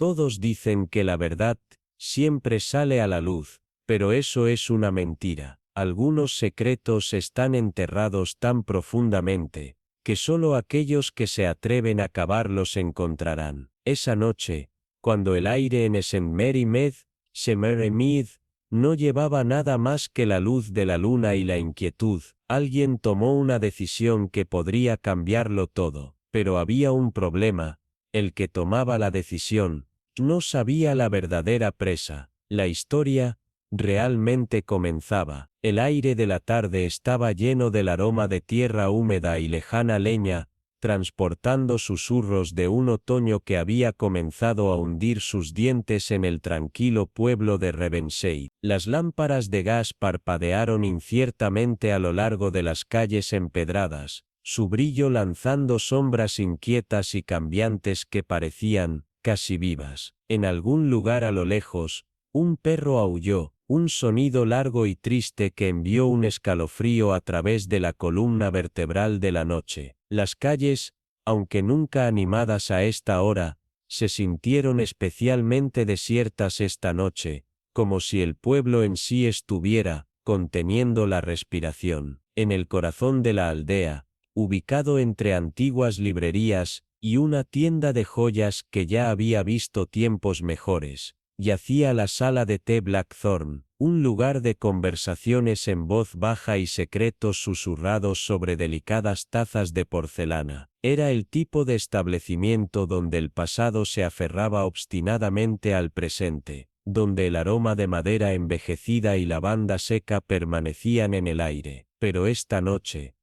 Todos dicen que la verdad siempre sale a la luz, pero eso es una mentira. Algunos secretos están enterrados tan profundamente, que solo aquellos que se atreven a cavarlos encontrarán. Esa noche, cuando el aire en St. Mary Mead, no llevaba nada más que la luz de la luna y la inquietud, alguien tomó una decisión que podría cambiarlo todo, pero había un problema: el que tomaba la decisión no sabía la verdadera presa. La historia realmente comenzaba. El aire de la tarde estaba lleno del aroma de tierra húmeda y lejana leña, transportando susurros de un otoño que había comenzado a hundir sus dientes en el tranquilo pueblo de Ravensey. Las lámparas de gas parpadearon inciertamente a lo largo de las calles empedradas, su brillo lanzando sombras inquietas y cambiantes que parecían casi vivas. En algún lugar a lo lejos, un perro aulló, un sonido largo y triste que envió un escalofrío a través de la columna vertebral de la noche. Las calles, aunque nunca animadas a esta hora, se sintieron especialmente desiertas esta noche, como si el pueblo en sí estuviera conteniendo la respiración. En el corazón de la aldea, ubicado entre antiguas librerías y una tienda de joyas que ya había visto tiempos mejores, yacía la sala de té Blackthorn, un lugar de conversaciones en voz baja y secretos susurrados sobre delicadas tazas de porcelana. Era el tipo de establecimiento donde el pasado se aferraba obstinadamente al presente, donde el aroma de madera envejecida y lavanda seca permanecían en el aire. Pero esta noche,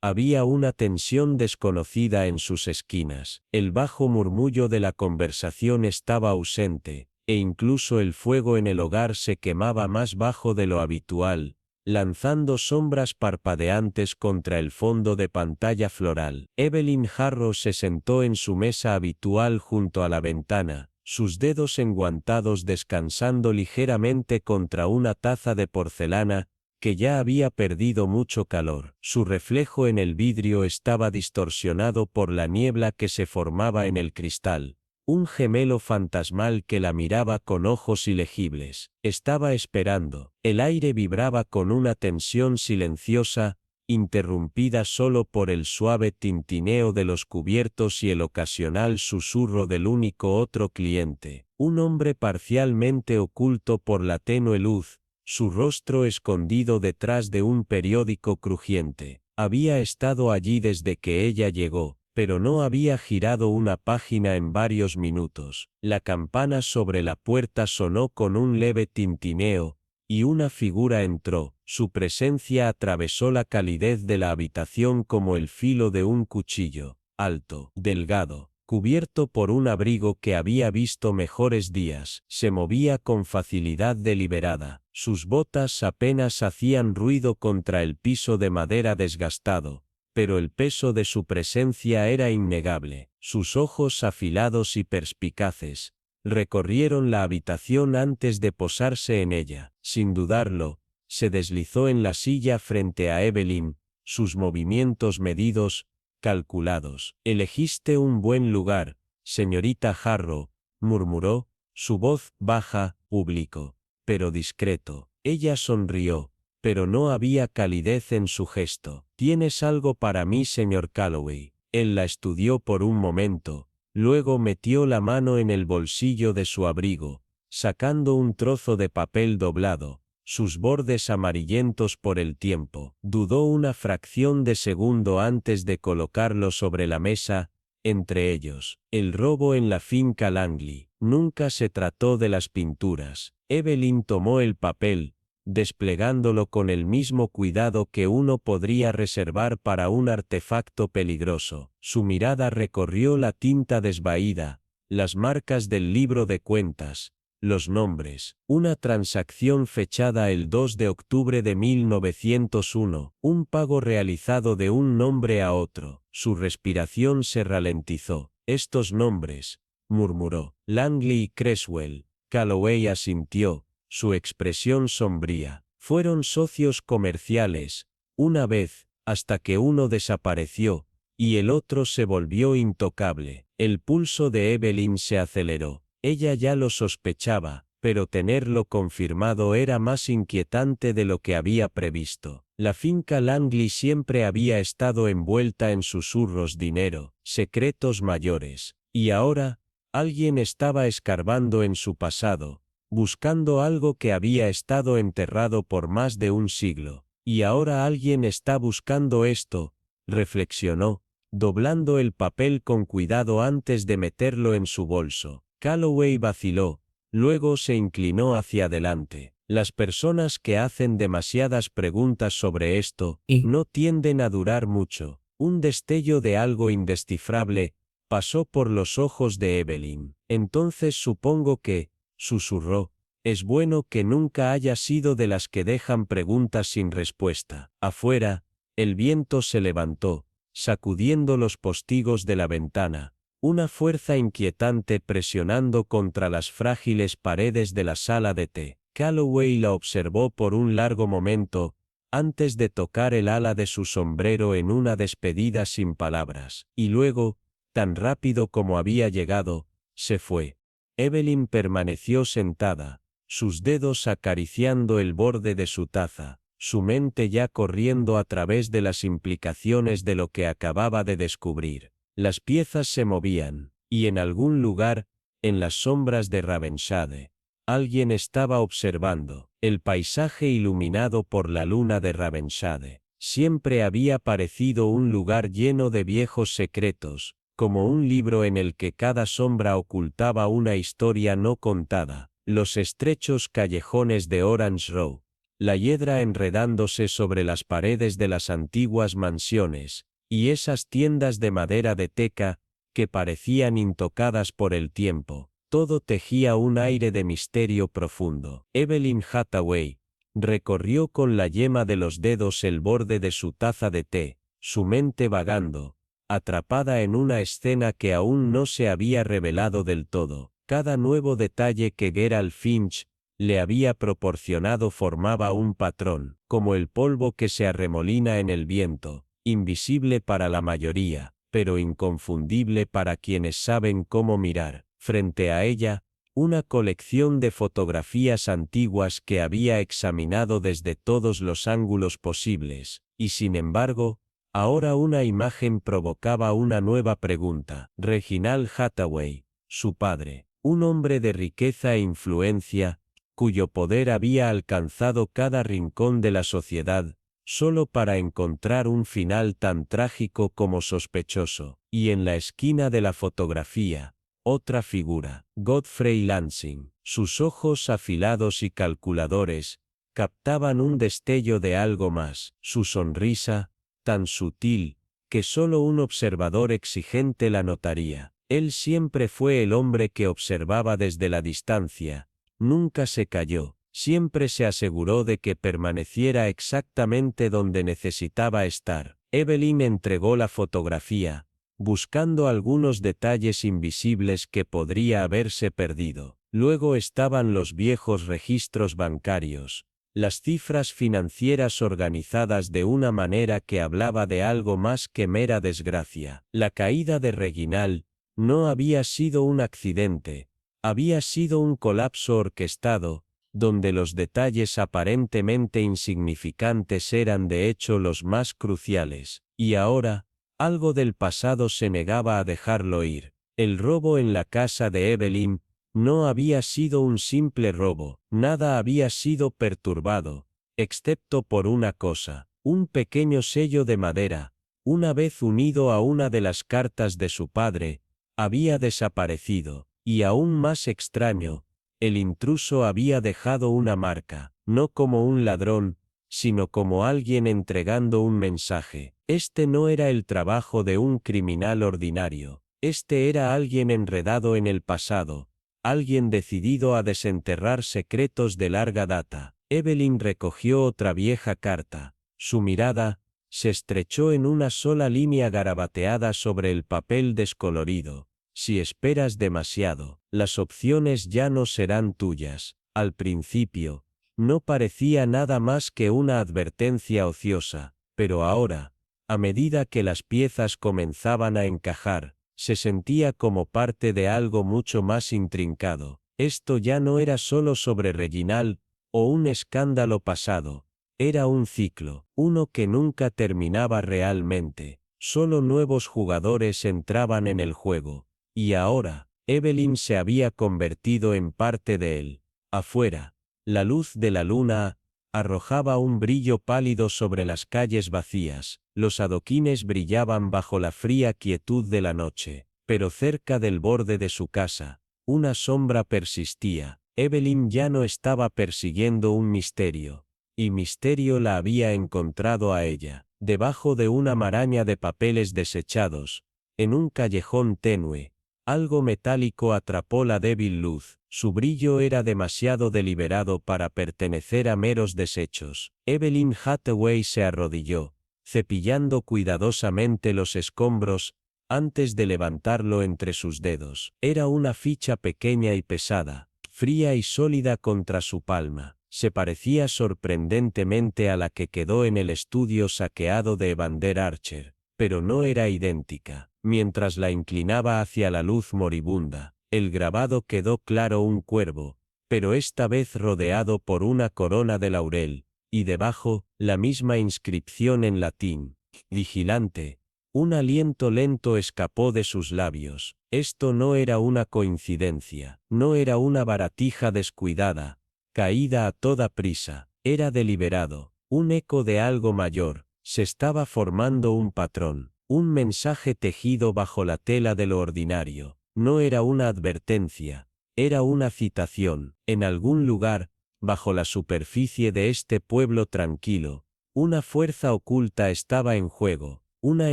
había una tensión desconocida en sus esquinas. El bajo murmullo de la conversación estaba ausente, e incluso el fuego en el hogar se quemaba más bajo de lo habitual, lanzando sombras parpadeantes contra el fondo de pantalla floral. Evelyn Harrow se sentó en su mesa habitual junto a la ventana, sus dedos enguantados descansando ligeramente contra una taza de porcelana que ya había perdido mucho calor. Su reflejo en el vidrio estaba distorsionado por la niebla que se formaba en el cristal. Un gemelo fantasmal que la miraba con ojos ilegibles. Estaba esperando. El aire vibraba con una tensión silenciosa, interrumpida solo por el suave tintineo de los cubiertos y el ocasional susurro del único otro cliente, un hombre parcialmente oculto por la tenue luz, su rostro escondido detrás de un periódico crujiente. Había estado allí desde que ella llegó, pero no había girado una página en varios minutos. La campana sobre la puerta sonó con un leve tintineo, y una figura entró. Su presencia atravesó la calidez de la habitación como el filo de un cuchillo. Alto, delgado, cubierto por un abrigo que había visto mejores días, se movía con facilidad deliberada. Sus botas apenas hacían ruido contra el piso de madera desgastado, pero el peso de su presencia era innegable. Sus ojos afilados y perspicaces recorrieron la habitación antes de posarse en ella. Sin dudarlo, se deslizó en la silla frente a Evelyn, sus movimientos medidos, calculados. «Elegiste un buen lugar, señorita Harrow», murmuró, su voz baja, público, pero discreto. Ella sonrió, pero no había calidez en su gesto. «¿Tienes algo para mí, señor Calloway?» Él la estudió por un momento, luego metió la mano en el bolsillo de su abrigo, sacando un trozo de papel doblado, sus bordes amarillentos por el tiempo. Dudó una fracción de segundo antes de colocarlo sobre la mesa, entre ellos, el robo en la finca Langley. Nunca se trató de las pinturas. Evelyn tomó el papel, desplegándolo con el mismo cuidado que uno podría reservar para un artefacto peligroso. Su mirada recorrió la tinta desvaída, las marcas del libro de cuentas, los nombres, una transacción fechada el 2 de octubre de 1901, un pago realizado de un nombre a otro. Su respiración se ralentizó. «Estos nombres», murmuró, «Langley y Creswell». Calloway asintió, su expresión sombría. «Fueron socios comerciales, una vez, hasta que uno desapareció, y el otro se volvió intocable. El pulso de Evelyn se aceleró. Ella ya lo sospechaba, pero tenerlo confirmado era más inquietante de lo que había previsto. La finca Langley siempre había estado envuelta en susurros, dinero, secretos mayores, y ahora, alguien estaba escarbando en su pasado, buscando algo que había estado enterrado por más de un siglo. Y ahora alguien está buscando esto, reflexionó, doblando el papel con cuidado antes de meterlo en su bolso. Calloway vaciló, luego se inclinó hacia adelante. Las personas que hacen demasiadas preguntas sobre esto, no tienden a durar mucho. Un destello de algo indescifrable pasó por los ojos de Evelyn. Entonces supongo que, susurró, es bueno que nunca haya sido de las que dejan preguntas sin respuesta. Afuera, el viento se levantó, sacudiendo los postigos de la ventana, una fuerza inquietante presionando contra las frágiles paredes de la sala de té. Calloway la observó por un largo momento, antes de tocar el ala de su sombrero en una despedida sin palabras, y luego, tan rápido como había llegado, se fue. Evelyn permaneció sentada, sus dedos acariciando el borde de su taza, su mente ya corriendo a través de las implicaciones de lo que acababa de descubrir. Las piezas se movían, y en algún lugar, en las sombras de Ravensade, alguien estaba observando. El paisaje iluminado por la luna de Ravensade siempre había parecido un lugar lleno de viejos secretos, como un libro en el que cada sombra ocultaba una historia no contada. Los estrechos callejones de Orange Row, la hiedra enredándose sobre las paredes de las antiguas mansiones, y esas tiendas de madera de teca, que parecían intocadas por el tiempo, todo tejía un aire de misterio profundo. Evelyn Hathaway recorrió con la yema de los dedos el borde de su taza de té, su mente vagando, atrapada en una escena que aún no se había revelado del todo. Cada nuevo detalle que Gerald Finch le había proporcionado formaba un patrón, como el polvo que se arremolina en el viento, invisible para la mayoría, pero inconfundible para quienes saben cómo mirar. Frente a ella, una colección de fotografías antiguas que había examinado desde todos los ángulos posibles, y sin embargo, ahora una imagen provocaba una nueva pregunta. Reginald Hathaway, su padre, un hombre de riqueza e influencia, cuyo poder había alcanzado cada rincón de la sociedad, solo para encontrar un final tan trágico como sospechoso, y en la esquina de la fotografía, otra figura, Godfrey Lansing. Sus ojos afilados y calculadores captaban un destello de algo más, su sonrisa, tan sutil, que solo un observador exigente la notaría. Él siempre fue el hombre que observaba desde la distancia, nunca se calló, siempre se aseguró de que permaneciera exactamente donde necesitaba estar. Evelyn entregó la fotografía, buscando algunos detalles invisibles que podría haberse perdido. Luego estaban los viejos registros bancarios, las cifras financieras organizadas de una manera que hablaba de algo más que mera desgracia. La caída de Reginald no había sido un accidente, había sido un colapso orquestado, donde los detalles aparentemente insignificantes eran de hecho los más cruciales, y ahora, algo del pasado se negaba a dejarlo ir. El robo en la casa de Evelyn no había sido un simple robo, nada había sido perturbado, excepto por una cosa, un pequeño sello de madera, una vez unido a una de las cartas de su padre, había desaparecido, y aún más extraño, el intruso había dejado una marca, no como un ladrón, sino como alguien entregando un mensaje. Este no era el trabajo de un criminal ordinario, este era alguien enredado en el pasado, alguien decidido a desenterrar secretos de larga data. Evelyn recogió otra vieja carta, su mirada se estrechó en una sola línea garabateada sobre el papel descolorido. Si esperas demasiado, las opciones ya no serán tuyas. Al principio, no parecía nada más que una advertencia ociosa, pero ahora, A medida que las piezas comenzaban a encajar, se sentía como parte de algo mucho más intrincado. Esto ya no era solo sobre Reginald, o un escándalo pasado. Era un ciclo, uno que nunca terminaba realmente. Solo nuevos jugadores entraban en el juego. Y ahora, Evelyn se había convertido en parte de él. Afuera, la luz de la luna arrojaba un brillo pálido sobre las calles vacías. Los adoquines brillaban bajo la fría quietud de la noche. Pero cerca del borde de su casa, una sombra persistía. Evelyn ya no estaba persiguiendo un misterio. Y misterio la había encontrado a ella, debajo de una maraña de papeles desechados, en un callejón tenue. Algo metálico atrapó la débil luz. Su brillo era demasiado deliberado para pertenecer a meros desechos. Evelyn Hathaway se arrodilló, cepillando cuidadosamente los escombros, antes de levantarlo entre sus dedos. Era una ficha pequeña y pesada, fría y sólida contra su palma. Se parecía sorprendentemente a la que quedó en el estudio saqueado de Evander Archer, pero no era idéntica. Mientras la inclinaba hacia la luz moribunda, el grabado quedó claro: un cuervo, pero esta vez rodeado por una corona de laurel, y debajo, la misma inscripción en latín: vigilante. Un aliento lento escapó de sus labios. Esto no era una coincidencia, no era una baratija descuidada, caída a toda prisa, era deliberado, un eco de algo mayor. Se estaba formando un patrón, un mensaje tejido bajo la tela de lo ordinario. No era una advertencia, era una citación. En algún lugar, bajo la superficie de este pueblo tranquilo, una fuerza oculta estaba en juego, una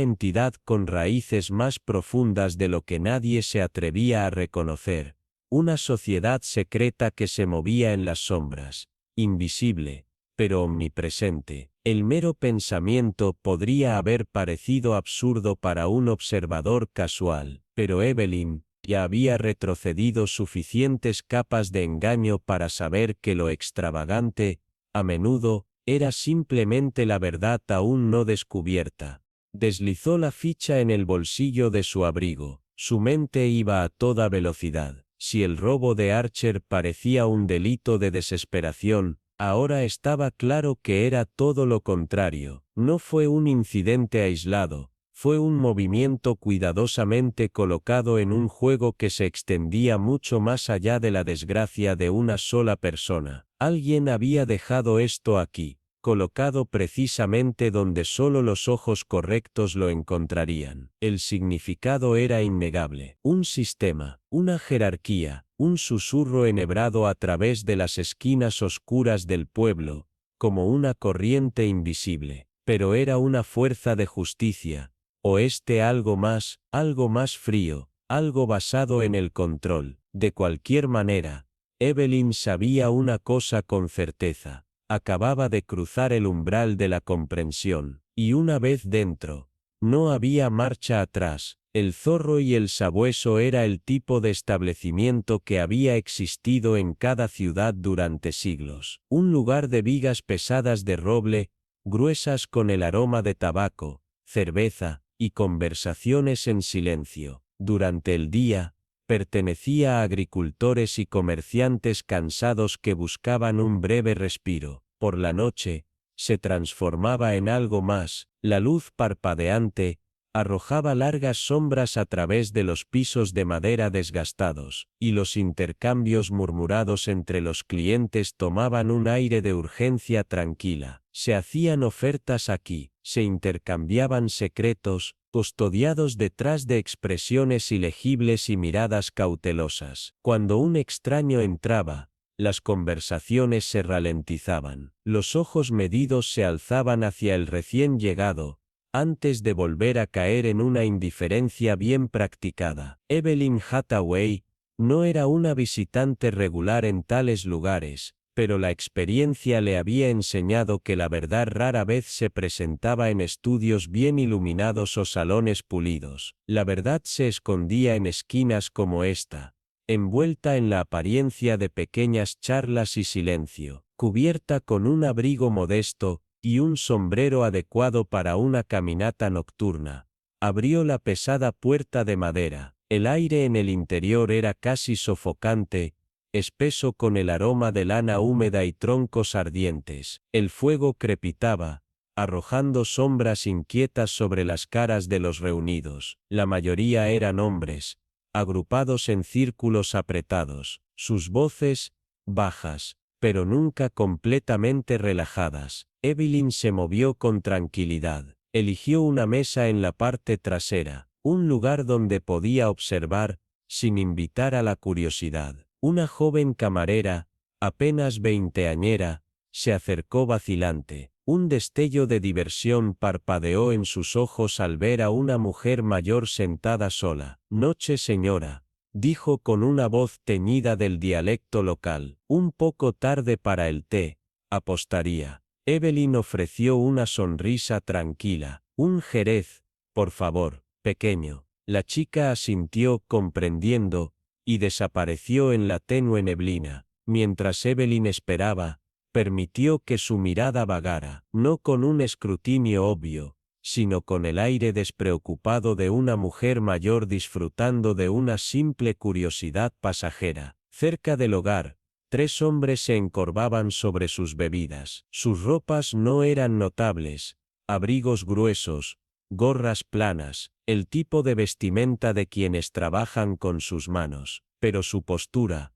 entidad con raíces más profundas de lo que nadie se atrevía a reconocer, una sociedad secreta que se movía en las sombras, invisible, pero omnipresente. El mero pensamiento podría haber parecido absurdo para un observador casual, pero Evelyn ya había retrocedido suficientes capas de engaño para saber que lo extravagante, a menudo, era simplemente la verdad aún no descubierta. Deslizó la ficha en el bolsillo de su abrigo. Su mente iba a toda velocidad. Si el robo de Archer parecía un delito de desesperación, ahora estaba claro que era todo lo contrario. No fue un incidente aislado, fue un movimiento cuidadosamente colocado en un juego que se extendía mucho más allá de la desgracia de una sola persona. Alguien había dejado esto aquí, colocado precisamente donde solo los ojos correctos lo encontrarían. El significado era innegable. Un sistema, una jerarquía, un susurro enhebrado a través de las esquinas oscuras del pueblo, como una corriente invisible. Pero era una fuerza de justicia, o algo más frío, algo basado en el control. De cualquier manera, Evelyn sabía una cosa con certeza. Acababa de cruzar el umbral de la comprensión, y una vez dentro, no había marcha atrás. El Zorro y el Sabueso era el tipo de establecimiento que había existido en cada ciudad durante siglos. Un lugar de vigas pesadas de roble, gruesas con el aroma de tabaco, cerveza, y conversaciones en silencio. Durante el día, pertenecía a agricultores y comerciantes cansados que buscaban un breve respiro. Por la noche, se transformaba en algo más. La luz parpadeante arrojaba largas sombras a través de los pisos de madera desgastados, y los intercambios murmurados entre los clientes tomaban un aire de urgencia tranquila. Se hacían ofertas aquí, se intercambiaban secretos, custodiados detrás de expresiones ilegibles y miradas cautelosas. Cuando un extraño entraba, las conversaciones se ralentizaban. Los ojos medidos se alzaban hacia el recién llegado, antes de volver a caer en una indiferencia bien practicada. Evelyn Hathaway no era una visitante regular en tales lugares, pero la experiencia le había enseñado que la verdad rara vez se presentaba en estudios bien iluminados o salones pulidos. La verdad se escondía en esquinas como esta, envuelta en la apariencia de pequeñas charlas y silencio, cubierta con un abrigo modesto, y un sombrero adecuado para una caminata nocturna. Abrió la pesada puerta de madera. El aire en el interior era casi sofocante, espeso con el aroma de lana húmeda y troncos ardientes. El fuego crepitaba, arrojando sombras inquietas sobre las caras de los reunidos. La mayoría eran hombres, agrupados en círculos apretados, sus voces, bajas, pero nunca completamente relajadas. Evelyn se movió con tranquilidad. Eligió una mesa en la parte trasera, un lugar donde podía observar, sin invitar a la curiosidad. Una joven camarera, apenas veinteañera, se acercó vacilante. Un destello de diversión parpadeó en sus ojos al ver a una mujer mayor sentada sola. «Noche, señora», dijo con una voz teñida del dialecto local. «Un poco tarde para el té, apostaría». Evelyn ofreció una sonrisa tranquila. «Un jerez, por favor, pequeño». La chica asintió comprendiendo, y desapareció en la tenue neblina. Mientras Evelyn esperaba, permitió que su mirada vagara, no con un escrutinio obvio, sino con el aire despreocupado de una mujer mayor disfrutando de una simple curiosidad pasajera. Cerca del hogar, 3 hombres se encorvaban sobre sus bebidas. Sus ropas no eran notables, abrigos gruesos, gorras planas, el tipo de vestimenta de quienes trabajan con sus manos. Pero su postura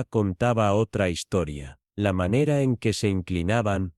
contaba otra historia. La manera en que se inclinaban,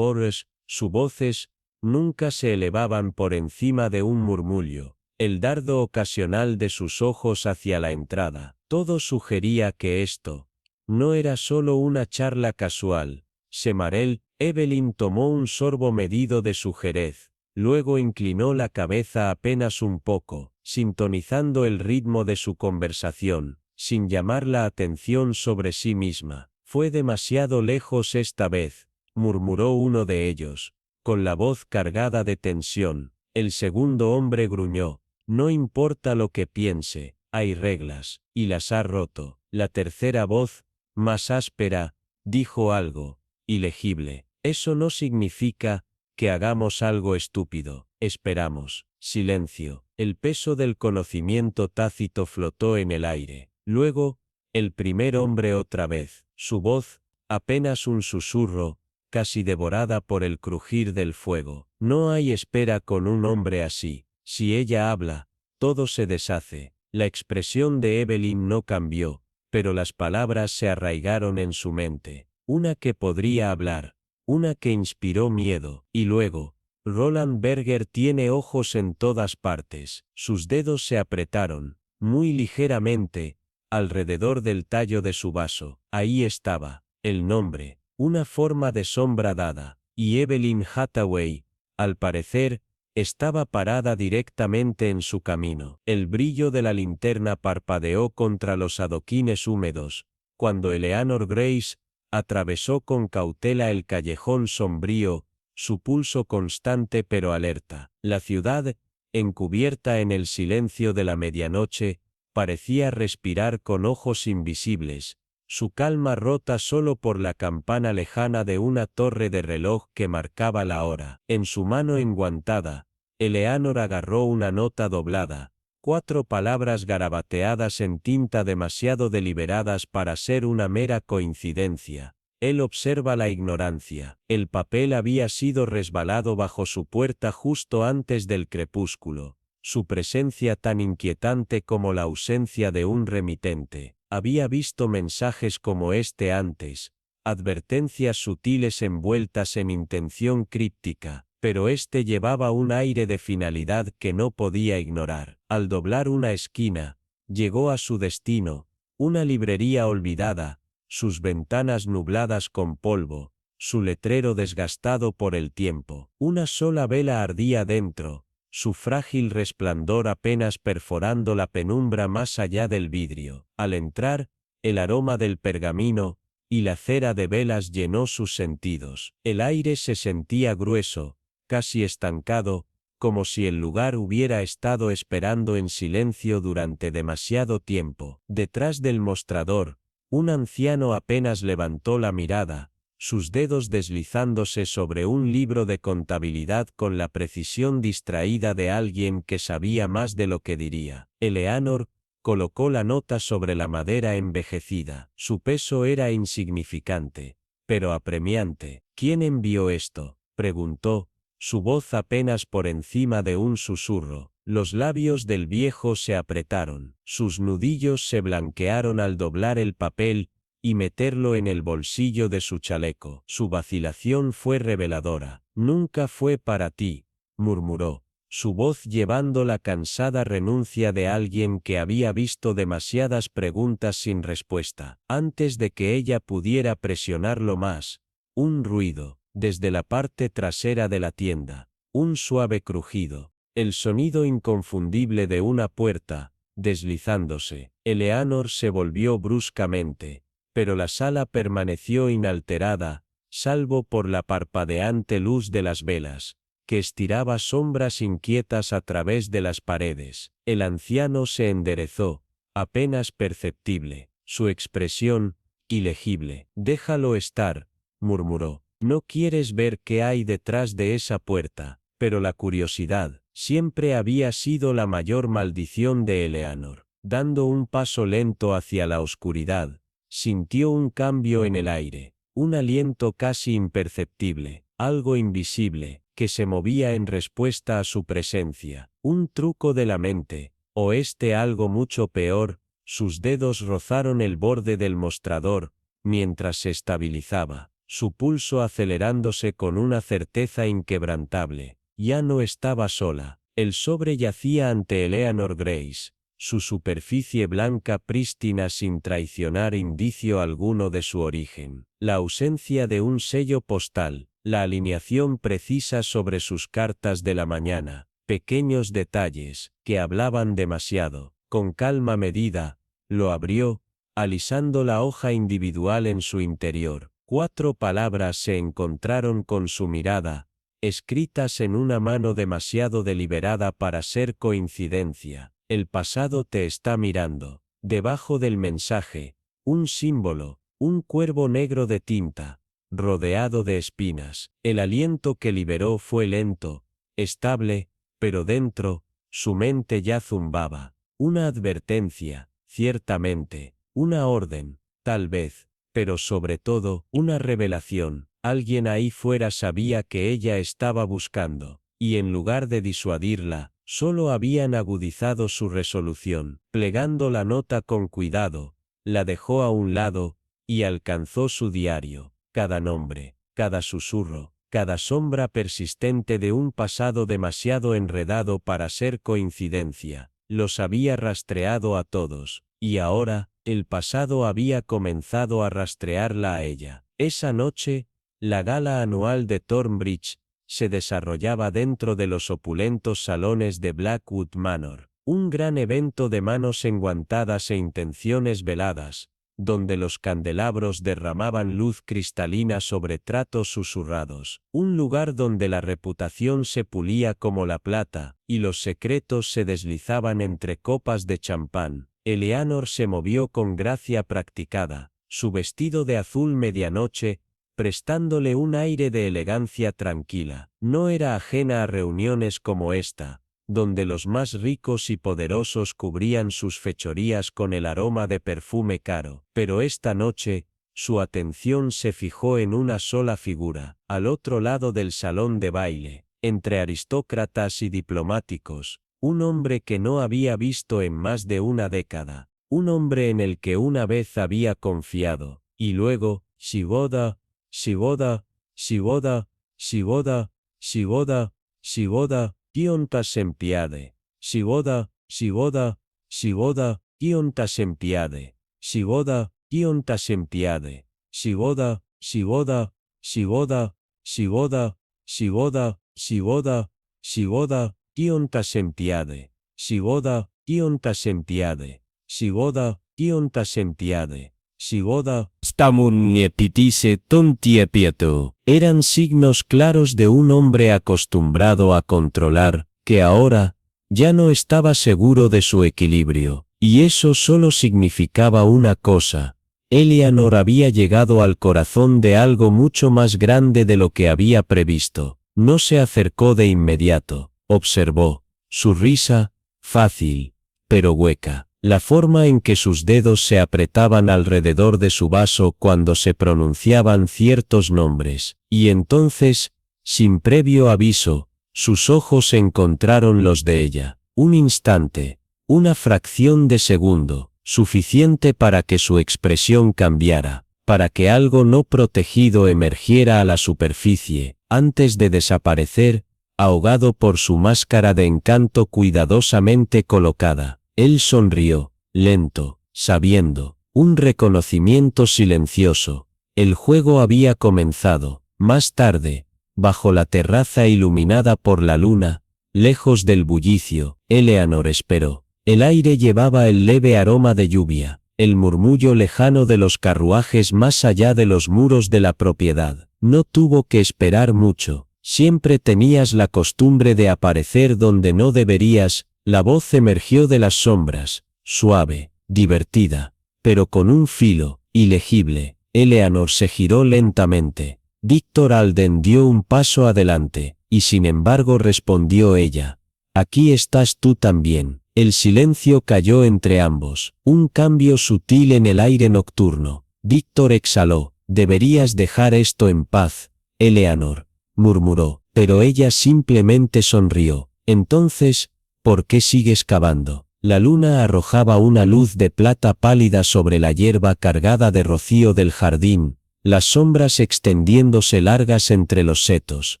sus voces, nunca se elevaban por encima de un murmullo. El dardo ocasional de sus ojos hacia la entrada, todo sugería que esto no era solo una charla casual. Semarel, Evelyn tomó un sorbo medido de su jerez, luego inclinó la cabeza apenas un poco, sintonizando el ritmo de su conversación, sin llamar la atención sobre sí misma. «Fue demasiado lejos esta vez», murmuró uno de ellos, con la voz cargada de tensión. El segundo hombre gruñó: «No importa lo que piense, hay reglas, y las ha roto». La tercera voz, más áspera, dijo algo ilegible. «Eso no significa que hagamos algo estúpido. Esperamos». Silencio. El peso del conocimiento tácito flotó en el aire. Luego, el primer hombre otra vez. Su voz, apenas un susurro, casi devorada por el crujir del fuego. «No hay espera con un hombre así. Si ella habla, todo se deshace». La expresión de Evelyn no cambió, pero las palabras se arraigaron en su mente. Una que podría hablar, una que inspiró miedo, y luego, «Roland Berger tiene ojos en todas partes». Sus dedos se apretaron, muy ligeramente, alrededor del tallo de su vaso. Ahí estaba, el nombre, una forma de sombra dada, y Evelyn Hathaway, al parecer, estaba parada directamente en su camino. El brillo de la linterna parpadeó contra los adoquines húmedos, cuando Eleanor Grace atravesó con cautela el callejón sombrío, su pulso constante pero alerta. La ciudad, encubierta en el silencio de la medianoche, parecía respirar con ojos invisibles, su calma rota solo por la campana lejana de una torre de reloj que marcaba la hora. En su mano enguantada, Eleanor agarró una nota doblada, 4 palabras garabateadas en tinta demasiado deliberadas para ser una mera coincidencia. Él observa la ignorancia. El papel había sido resbalado bajo su puerta justo antes del crepúsculo. Su presencia tan inquietante como la ausencia de un remitente. Había visto mensajes como este antes, advertencias sutiles envueltas en intención críptica, pero este llevaba un aire de finalidad que no podía ignorar. Al doblar una esquina, llegó a su destino, una librería olvidada, sus ventanas nubladas con polvo, su letrero desgastado por el tiempo. Una sola vela ardía dentro, su frágil resplandor apenas perforando la penumbra más allá del vidrio. Al entrar, el aroma del pergamino y la cera de velas llenó sus sentidos. El aire se sentía grueso, casi estancado, como si el lugar hubiera estado esperando en silencio durante demasiado tiempo. Detrás del mostrador, un anciano apenas levantó la mirada, sus dedos deslizándose sobre un libro de contabilidad con la precisión distraída de alguien que sabía más de lo que diría. Eleanor colocó la nota sobre la madera envejecida. Su peso era insignificante, pero apremiante. ¿Quién envió esto?, preguntó, su voz apenas por encima de un susurro. Los labios del viejo se apretaron, sus nudillos se blanquearon al doblar el papel y meterlo en el bolsillo de su chaleco. Su vacilación fue reveladora. Nunca fue para ti, murmuró, su voz llevando la cansada renuncia de alguien que había visto demasiadas preguntas sin respuesta. Antes de que ella pudiera presionarlo más, un ruido, desde la parte trasera de la tienda, un suave crujido, el sonido inconfundible de una puerta, deslizándose. Eleanor se volvió bruscamente, pero la sala permaneció inalterada, salvo por la parpadeante luz de las velas, que estiraba sombras inquietas a través de las paredes. El anciano se enderezó, apenas perceptible, su expresión, ilegible. «Déjalo estar», murmuró. «No quieres ver qué hay detrás de esa puerta». Pero la curiosidad siempre había sido la mayor maldición de Eleanor. Dando un paso lento hacia la oscuridad, sintió un cambio en el aire, un aliento casi imperceptible, algo invisible, que se movía en respuesta a su presencia. Un truco de la mente, o algo mucho peor. Sus dedos rozaron el borde del mostrador, mientras se estabilizaba, su pulso acelerándose con una certeza inquebrantable. Ya no estaba sola. El sobre yacía ante Eleanor Grace, su superficie blanca prístina sin traicionar indicio alguno de su origen. La ausencia de un sello postal, la alineación precisa sobre sus cartas de la mañana, pequeños detalles, que hablaban demasiado. Con calma medida, lo abrió, alisando la hoja individual en su interior. 4 palabras se encontraron con su mirada, escritas en una mano demasiado deliberada para ser coincidencia. El pasado te está mirando. Debajo del mensaje, un símbolo, un cuervo negro de tinta, rodeado de espinas. El aliento que liberó fue lento, estable, pero dentro, su mente ya zumbaba. Una advertencia, ciertamente, una orden, tal vez, pero sobre todo, una revelación. Alguien ahí fuera sabía que ella estaba buscando, y en lugar de disuadirla, solo habían agudizado su resolución. Plegando la nota con cuidado, la dejó a un lado, y alcanzó su diario. Cada nombre, cada susurro, cada sombra persistente de un pasado demasiado enredado para ser coincidencia, los había rastreado a todos, y ahora, el pasado había comenzado a rastrearla a ella. Esa noche, la gala anual de Thornbridge se desarrollaba dentro de los opulentos salones de Blackwood Manor, un gran evento de manos enguantadas e intenciones veladas, donde los candelabros derramaban luz cristalina sobre tratos susurrados, un lugar donde la reputación se pulía como la plata, y los secretos se deslizaban entre copas de champán. Eleanor se movió con gracia practicada, su vestido de azul medianoche, prestándole un aire de elegancia tranquila. No era ajena a reuniones como esta, donde los más ricos y poderosos cubrían sus fechorías con el aroma de perfume caro. Pero esta noche, su atención se fijó en una sola figura, al otro lado del salón de baile, entre aristócratas y diplomáticos, un hombre que no había visto en más de una década, un hombre en el que una vez había confiado, y luego, Shiboda, Shiboda, Shiboda, Shiboda, Shiboda, Shiboda, Kionta Sempiade, Shiboda, Shiboda, Shiboda, Kionta Sempiade, Shiboda, Kionta Sempiade, Shiboda, Shiboda, Shiboda, Shiboda, Shiboda, Shiboda, Shiboda, Kionta Sempiade, Shiboda, Kionta Sempiade, Shiboda, Kionta Sempiade, Shiboda, Stamuniepitise Tontiepieto, eran signos claros de un hombre acostumbrado a controlar, que ahora, ya no estaba seguro de su equilibrio, y eso solo significaba una cosa. Eleanor había llegado al corazón de algo mucho más grande de lo que había previsto. No se acercó de inmediato. Observó su risa, fácil, pero hueca. La forma en que sus dedos se apretaban alrededor de su vaso cuando se pronunciaban ciertos nombres. Y entonces, sin previo aviso, sus ojos encontraron los de ella. Un instante, una fracción de segundo, suficiente para que su expresión cambiara, para que algo no protegido emergiera a la superficie, antes de desaparecer, ahogado por su máscara de encanto cuidadosamente colocada. Él sonrió, lento, sabiendo, un reconocimiento silencioso. El juego había comenzado. Más tarde, bajo la terraza iluminada por la luna, lejos del bullicio, Eleanor esperó. El aire llevaba el leve aroma de lluvia, el murmullo lejano de los carruajes más allá de los muros de la propiedad. No tuvo que esperar mucho. Siempre tenías la costumbre de aparecer donde no deberías. La voz emergió de las sombras, suave, divertida, pero con un filo, ilegible. Eleanor se giró lentamente. Víctor Alden dio un paso adelante, y sin embargo respondió ella. Aquí estás tú también. El silencio cayó entre ambos, un cambio sutil en el aire nocturno. Víctor exhaló. Deberías dejar esto en paz, Eleanor, murmuró, pero ella simplemente sonrió. Entonces, ¿por qué sigues cavando? La luna arrojaba una luz de plata pálida sobre la hierba cargada de rocío del jardín, las sombras extendiéndose largas entre los setos.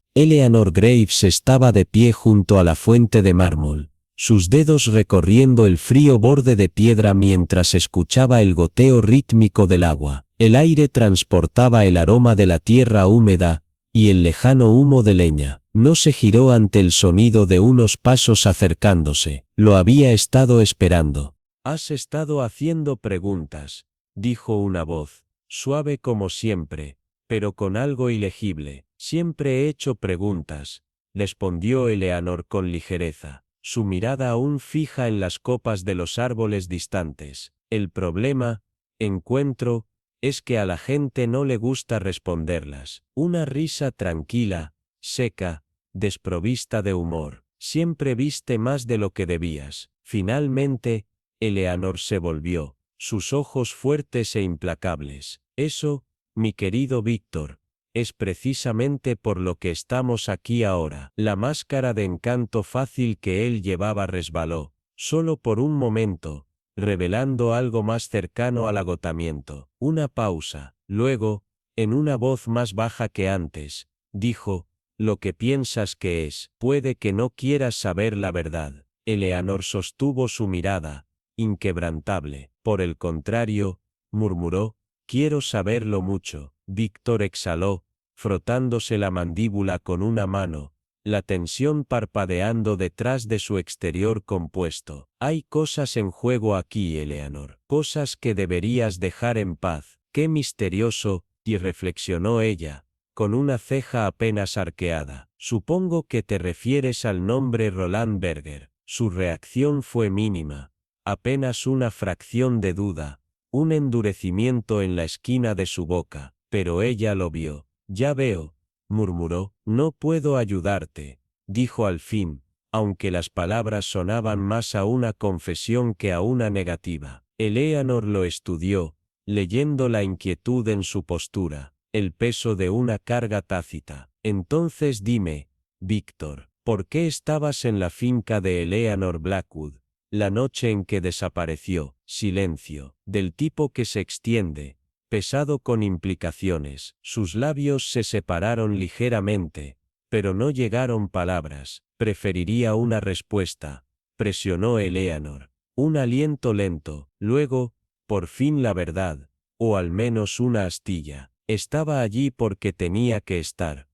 Eleanor Graves estaba de pie junto a la fuente de mármol, sus dedos recorriendo el frío borde de piedra mientras escuchaba el goteo rítmico del agua. El aire transportaba el aroma de la tierra húmeda y el lejano humo de leña. No se giró ante el sonido de unos pasos acercándose. Lo había estado esperando. Has estado haciendo preguntas, dijo una voz, suave como siempre, pero con algo ilegible. Siempre he hecho preguntas, respondió Eleanor con ligereza, su mirada aún fija en las copas de los árboles distantes. El problema, encuentro, es que a la gente no le gusta responderlas. Una risa tranquila, seca, desprovista de humor. Siempre viste más de lo que debías. Finalmente, Eleanor se volvió, sus ojos fuertes e implacables. Eso, mi querido Víctor, es precisamente por lo que estamos aquí ahora. La máscara de encanto fácil que él llevaba resbaló, solo por un momento, revelando algo más cercano al agotamiento. Una pausa. Luego, en una voz más baja que antes, dijo, lo que piensas que es. Puede que no quieras saber la verdad. Eleanor sostuvo su mirada, inquebrantable. Por el contrario, murmuró, quiero saberlo mucho. Víctor exhaló, frotándose la mandíbula con una mano, la tensión parpadeando detrás de su exterior compuesto. Hay cosas en juego aquí, Eleanor, cosas que deberías dejar en paz. Qué misterioso, y reflexionó ella, con una ceja apenas arqueada. Supongo que te refieres al nombre Roland Berger. Su reacción fue mínima, apenas una fracción de duda, un endurecimiento en la esquina de su boca, pero ella lo vio. Ya veo, murmuró. No puedo ayudarte, dijo al fin, aunque las palabras sonaban más a una confesión que a una negativa. Eleanor lo estudió, leyendo la inquietud en su postura, el peso de una carga tácita. Entonces dime, Víctor, ¿por qué estabas en la finca de Eleanor Blackwood, la noche en que desapareció? Silencio, del tipo que se extiende, pesado con implicaciones. Sus labios se separaron ligeramente, pero no llegaron palabras. Preferiría una respuesta, presionó Eleanor. Un aliento lento, luego, por fin la verdad, o al menos una astilla. Estaba allí porque tenía que estar,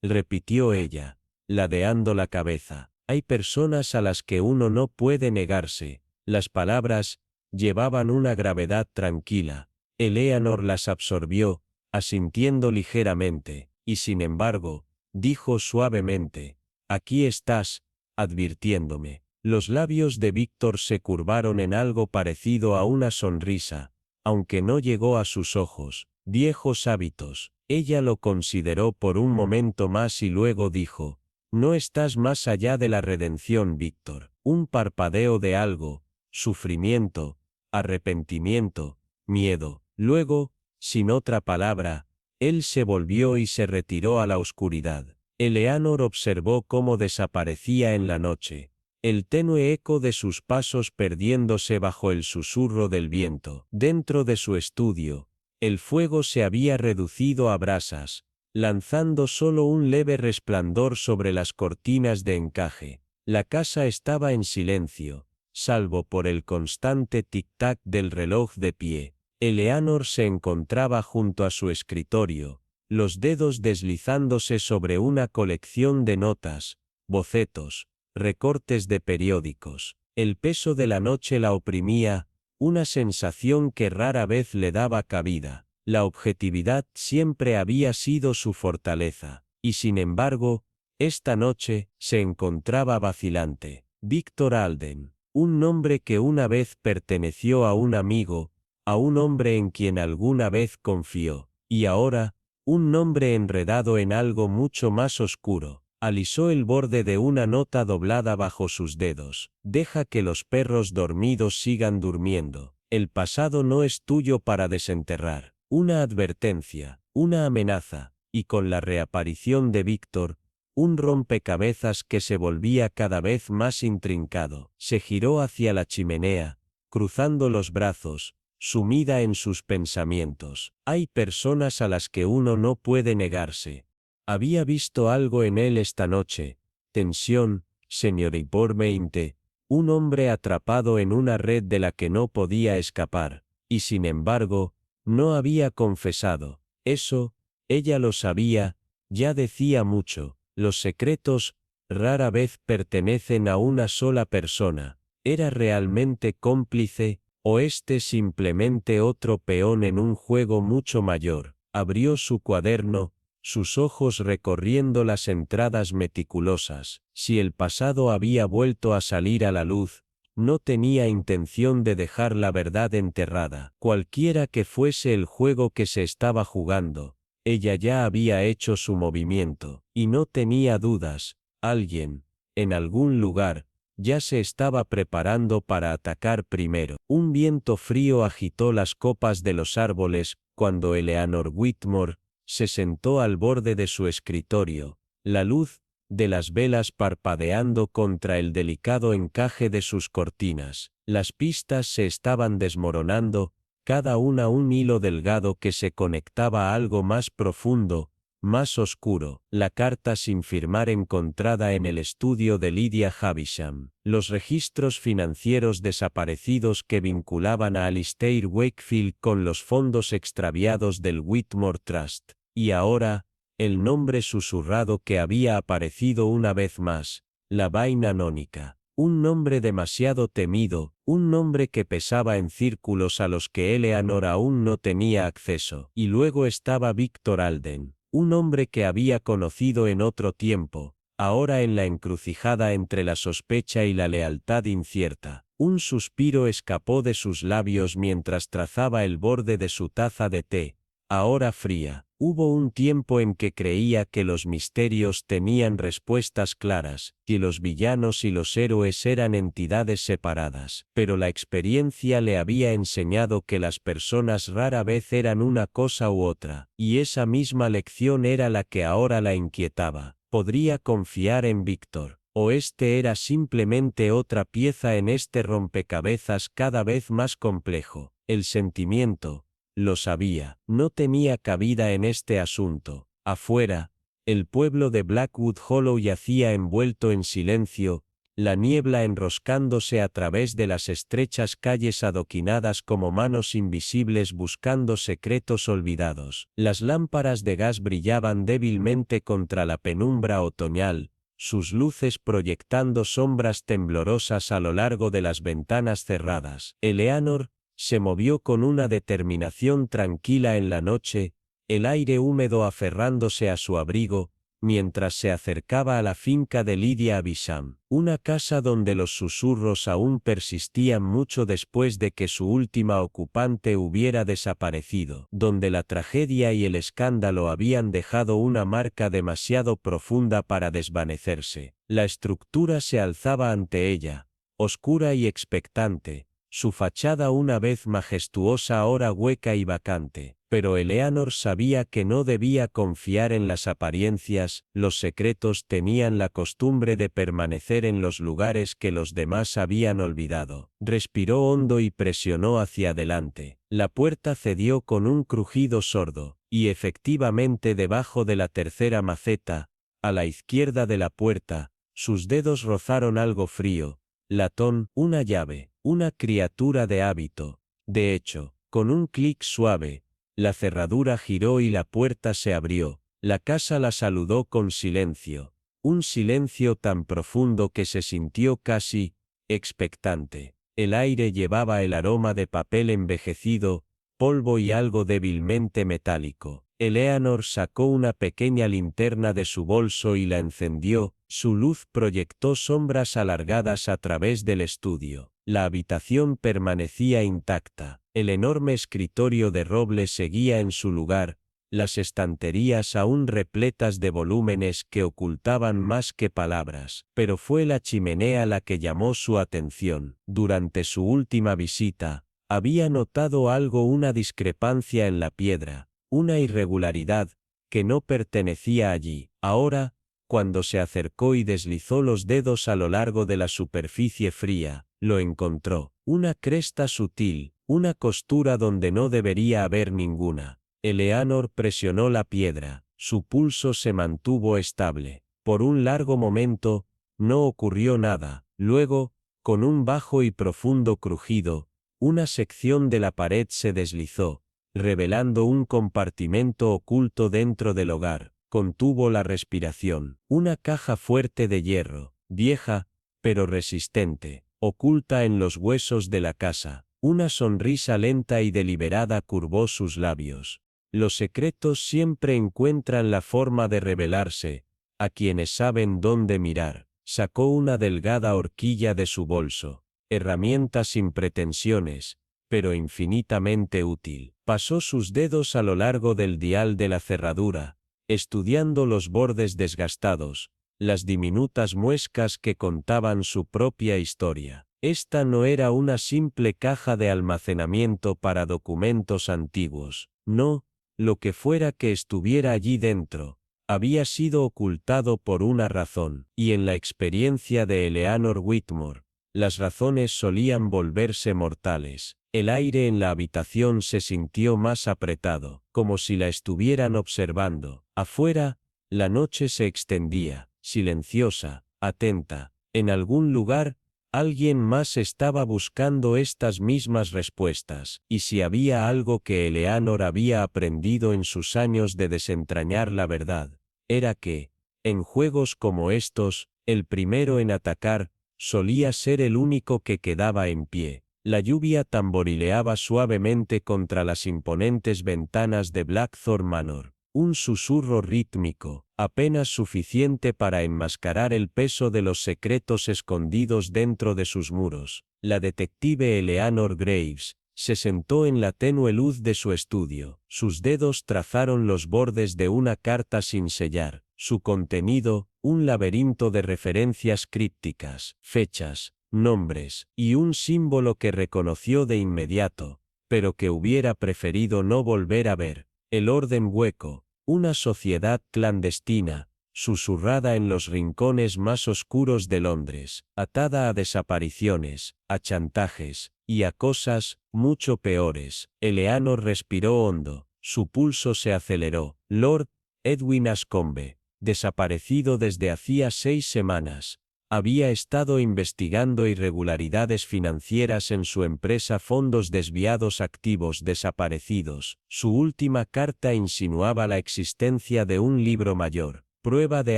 repitió ella, ladeando la cabeza. Hay personas a las que uno no puede negarse. Las palabras llevaban una gravedad tranquila. Eleanor las absorbió, asintiendo ligeramente, y sin embargo, dijo suavemente, aquí estás, advirtiéndome. Los labios de Víctor se curvaron en algo parecido a una sonrisa, aunque no llegó a sus ojos. Viejos hábitos. Ella lo consideró por un momento más y luego dijo: no estás más allá de la redención, Víctor. Un parpadeo de algo, sufrimiento, arrepentimiento, miedo. Luego, sin otra palabra, él se volvió y se retiró a la oscuridad. Eleanor observó cómo desaparecía en la noche, el tenue eco de sus pasos perdiéndose bajo el susurro del viento. Dentro de su estudio, el fuego se había reducido a brasas, lanzando solo un leve resplandor sobre las cortinas de encaje. La casa estaba en silencio, salvo por el constante tic-tac del reloj de pie. Eleanor se encontraba junto a su escritorio, los dedos deslizándose sobre una colección de notas, bocetos, recortes de periódicos. El peso de la noche la oprimía, una sensación que rara vez le daba cabida. La objetividad siempre había sido su fortaleza, y sin embargo, esta noche, se encontraba vacilante. Víctor Alden, un nombre que una vez perteneció a un amigo, a un hombre en quien alguna vez confió, y ahora, un nombre enredado en algo mucho más oscuro. Alisó el borde de una nota doblada bajo sus dedos. Deja que los perros dormidos sigan durmiendo. El pasado no es tuyo para desenterrar. Una advertencia, una amenaza, y con la reaparición de Víctor, un rompecabezas que se volvía cada vez más intrincado. Se giró hacia la chimenea, cruzando los brazos, sumida en sus pensamientos. Hay personas a las que uno no puede negarse. Había visto algo en él esta noche. Tensión, señoripormente, un hombre atrapado en una red de la que no podía escapar, y sin embargo, no había confesado. Eso, ella lo sabía, ya decía mucho. Los secretos, rara vez pertenecen a una sola persona. ¿Era realmente cómplice, o este simplemente otro peón en un juego mucho mayor? Abrió su cuaderno, sus ojos recorriendo las entradas meticulosas. Si el pasado había vuelto a salir a la luz, no tenía intención de dejar la verdad enterrada. Cualquiera que fuese el juego que se estaba jugando, ella ya había hecho su movimiento, y no tenía dudas. Alguien, en algún lugar, ya se estaba preparando para atacar primero. Un viento frío agitó las copas de los árboles cuando Eleanor Whitmore se sentó al borde de su escritorio, la luz de las velas parpadeando contra el delicado encaje de sus cortinas. Las pistas se estaban desmoronando, cada una un hilo delgado que se conectaba a algo más profundo, más oscuro. La carta sin firmar encontrada en el estudio de Lydia Havisham. Los registros financieros desaparecidos que vinculaban a Alistair Wakefield con los fondos extraviados del Whitmore Trust. Y ahora, el nombre susurrado que había aparecido una vez más, la vaina anónica. Un nombre demasiado temido, un nombre que pesaba en círculos a los que Eleanor aún no tenía acceso. Y luego estaba Víctor Alden, un hombre que había conocido en otro tiempo, ahora en la encrucijada entre la sospecha y la lealtad incierta. Un suspiro escapó de sus labios mientras trazaba el borde de su taza de té, ahora fría. Hubo un tiempo en que creía que los misterios tenían respuestas claras, que los villanos y los héroes eran entidades separadas, pero la experiencia le había enseñado que las personas rara vez eran una cosa u otra, y esa misma lección era la que ahora la inquietaba. ¿Podría confiar en Víctor? ¿O este era simplemente otra pieza en este rompecabezas cada vez más complejo? El sentimiento, lo sabía, no tenía cabida en este asunto. Afuera, el pueblo de Blackwood Hollow yacía envuelto en silencio, la niebla enroscándose a través de las estrechas calles adoquinadas como manos invisibles buscando secretos olvidados. Las lámparas de gas brillaban débilmente contra la penumbra otoñal, sus luces proyectando sombras temblorosas a lo largo de las ventanas cerradas. Eleanor se movió con una determinación tranquila en la noche, el aire húmedo aferrándose a su abrigo, mientras se acercaba a la finca de Lydia Havisham, una casa donde los susurros aún persistían mucho después de que su última ocupante hubiera desaparecido, donde la tragedia y el escándalo habían dejado una marca demasiado profunda para desvanecerse. La estructura se alzaba ante ella, oscura y expectante, su fachada una vez majestuosa ahora hueca y vacante. Pero Eleanor sabía que no debía confiar en las apariencias, los secretos tenían la costumbre de permanecer en los lugares que los demás habían olvidado. Respiró hondo y presionó hacia adelante. La puerta cedió con un crujido sordo, y efectivamente debajo de la tercera maceta, a la izquierda de la puerta, sus dedos rozaron algo frío, latón, una llave, una criatura de hábito. De hecho, con un clic suave, la cerradura giró y la puerta se abrió. La casa la saludó con silencio, un silencio tan profundo que se sintió casi expectante. El aire llevaba el aroma de papel envejecido, polvo y algo débilmente metálico. Eleanor sacó una pequeña linterna de su bolso y la encendió, su luz proyectó sombras alargadas a través del estudio. La habitación permanecía intacta. El enorme escritorio de roble seguía en su lugar, las estanterías aún repletas de volúmenes que ocultaban más que palabras. Pero fue la chimenea la que llamó su atención. Durante su última visita, había notado una discrepancia en la piedra, una irregularidad, que no pertenecía allí. Ahora, cuando se acercó y deslizó los dedos a lo largo de la superficie fría, lo encontró. Una cresta sutil, una costura donde no debería haber ninguna. Eleanor presionó la piedra, su pulso se mantuvo estable. Por un largo momento, no ocurrió nada. Luego, con un bajo y profundo crujido, una sección de la pared se deslizó, revelando un compartimento oculto dentro del hogar. Contuvo la respiración. Una caja fuerte de hierro, vieja, pero resistente, oculta en los huesos de la casa. Una sonrisa lenta y deliberada curvó sus labios. Los secretos siempre encuentran la forma de revelarse, a quienes saben dónde mirar. Sacó una delgada horquilla de su bolso, herramienta sin pretensiones, pero infinitamente útil. Pasó sus dedos a lo largo del dial de la cerradura, estudiando los bordes desgastados, las diminutas muescas que contaban su propia historia. Esta no era una simple caja de almacenamiento para documentos antiguos. No, lo que fuera que estuviera allí dentro, había sido ocultado por una razón. Y en la experiencia de Eleanor Whitmore, las razones solían volverse mortales. El aire en la habitación se sintió más apretado, como si la estuvieran observando. Afuera, la noche se extendía, silenciosa, atenta. En algún lugar, alguien más estaba buscando estas mismas respuestas. Y si había algo que Eleanor había aprendido en sus años de desentrañar la verdad, era que, en juegos como estos, el primero en atacar, solía ser el único que quedaba en pie. La lluvia tamborileaba suavemente contra las imponentes ventanas de Blackthorn Manor, un susurro rítmico, apenas suficiente para enmascarar el peso de los secretos escondidos dentro de sus muros. La detective Eleanor Graves se sentó en la tenue luz de su estudio. Sus dedos trazaron los bordes de una carta sin sellar. Su contenido, un laberinto de referencias crípticas, fechas, nombres, y un símbolo que reconoció de inmediato, pero que hubiera preferido no volver a ver. El orden hueco, una sociedad clandestina, susurrada en los rincones más oscuros de Londres, atada a desapariciones, a chantajes, y a cosas mucho peores. Eleanor respiró hondo, su pulso se aceleró. Lord Edwin Ascombe, desaparecido desde hacía 6 semanas, había estado investigando irregularidades financieras en su empresa Fondos Desviados Activos Desaparecidos. Su última carta insinuaba la existencia de un libro mayor, prueba de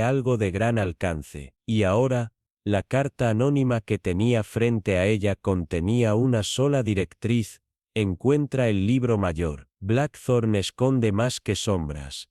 algo de gran alcance, y ahora, la carta anónima que tenía frente a ella contenía una sola directriz: encuentra el libro mayor. Blackthorn esconde más que sombras.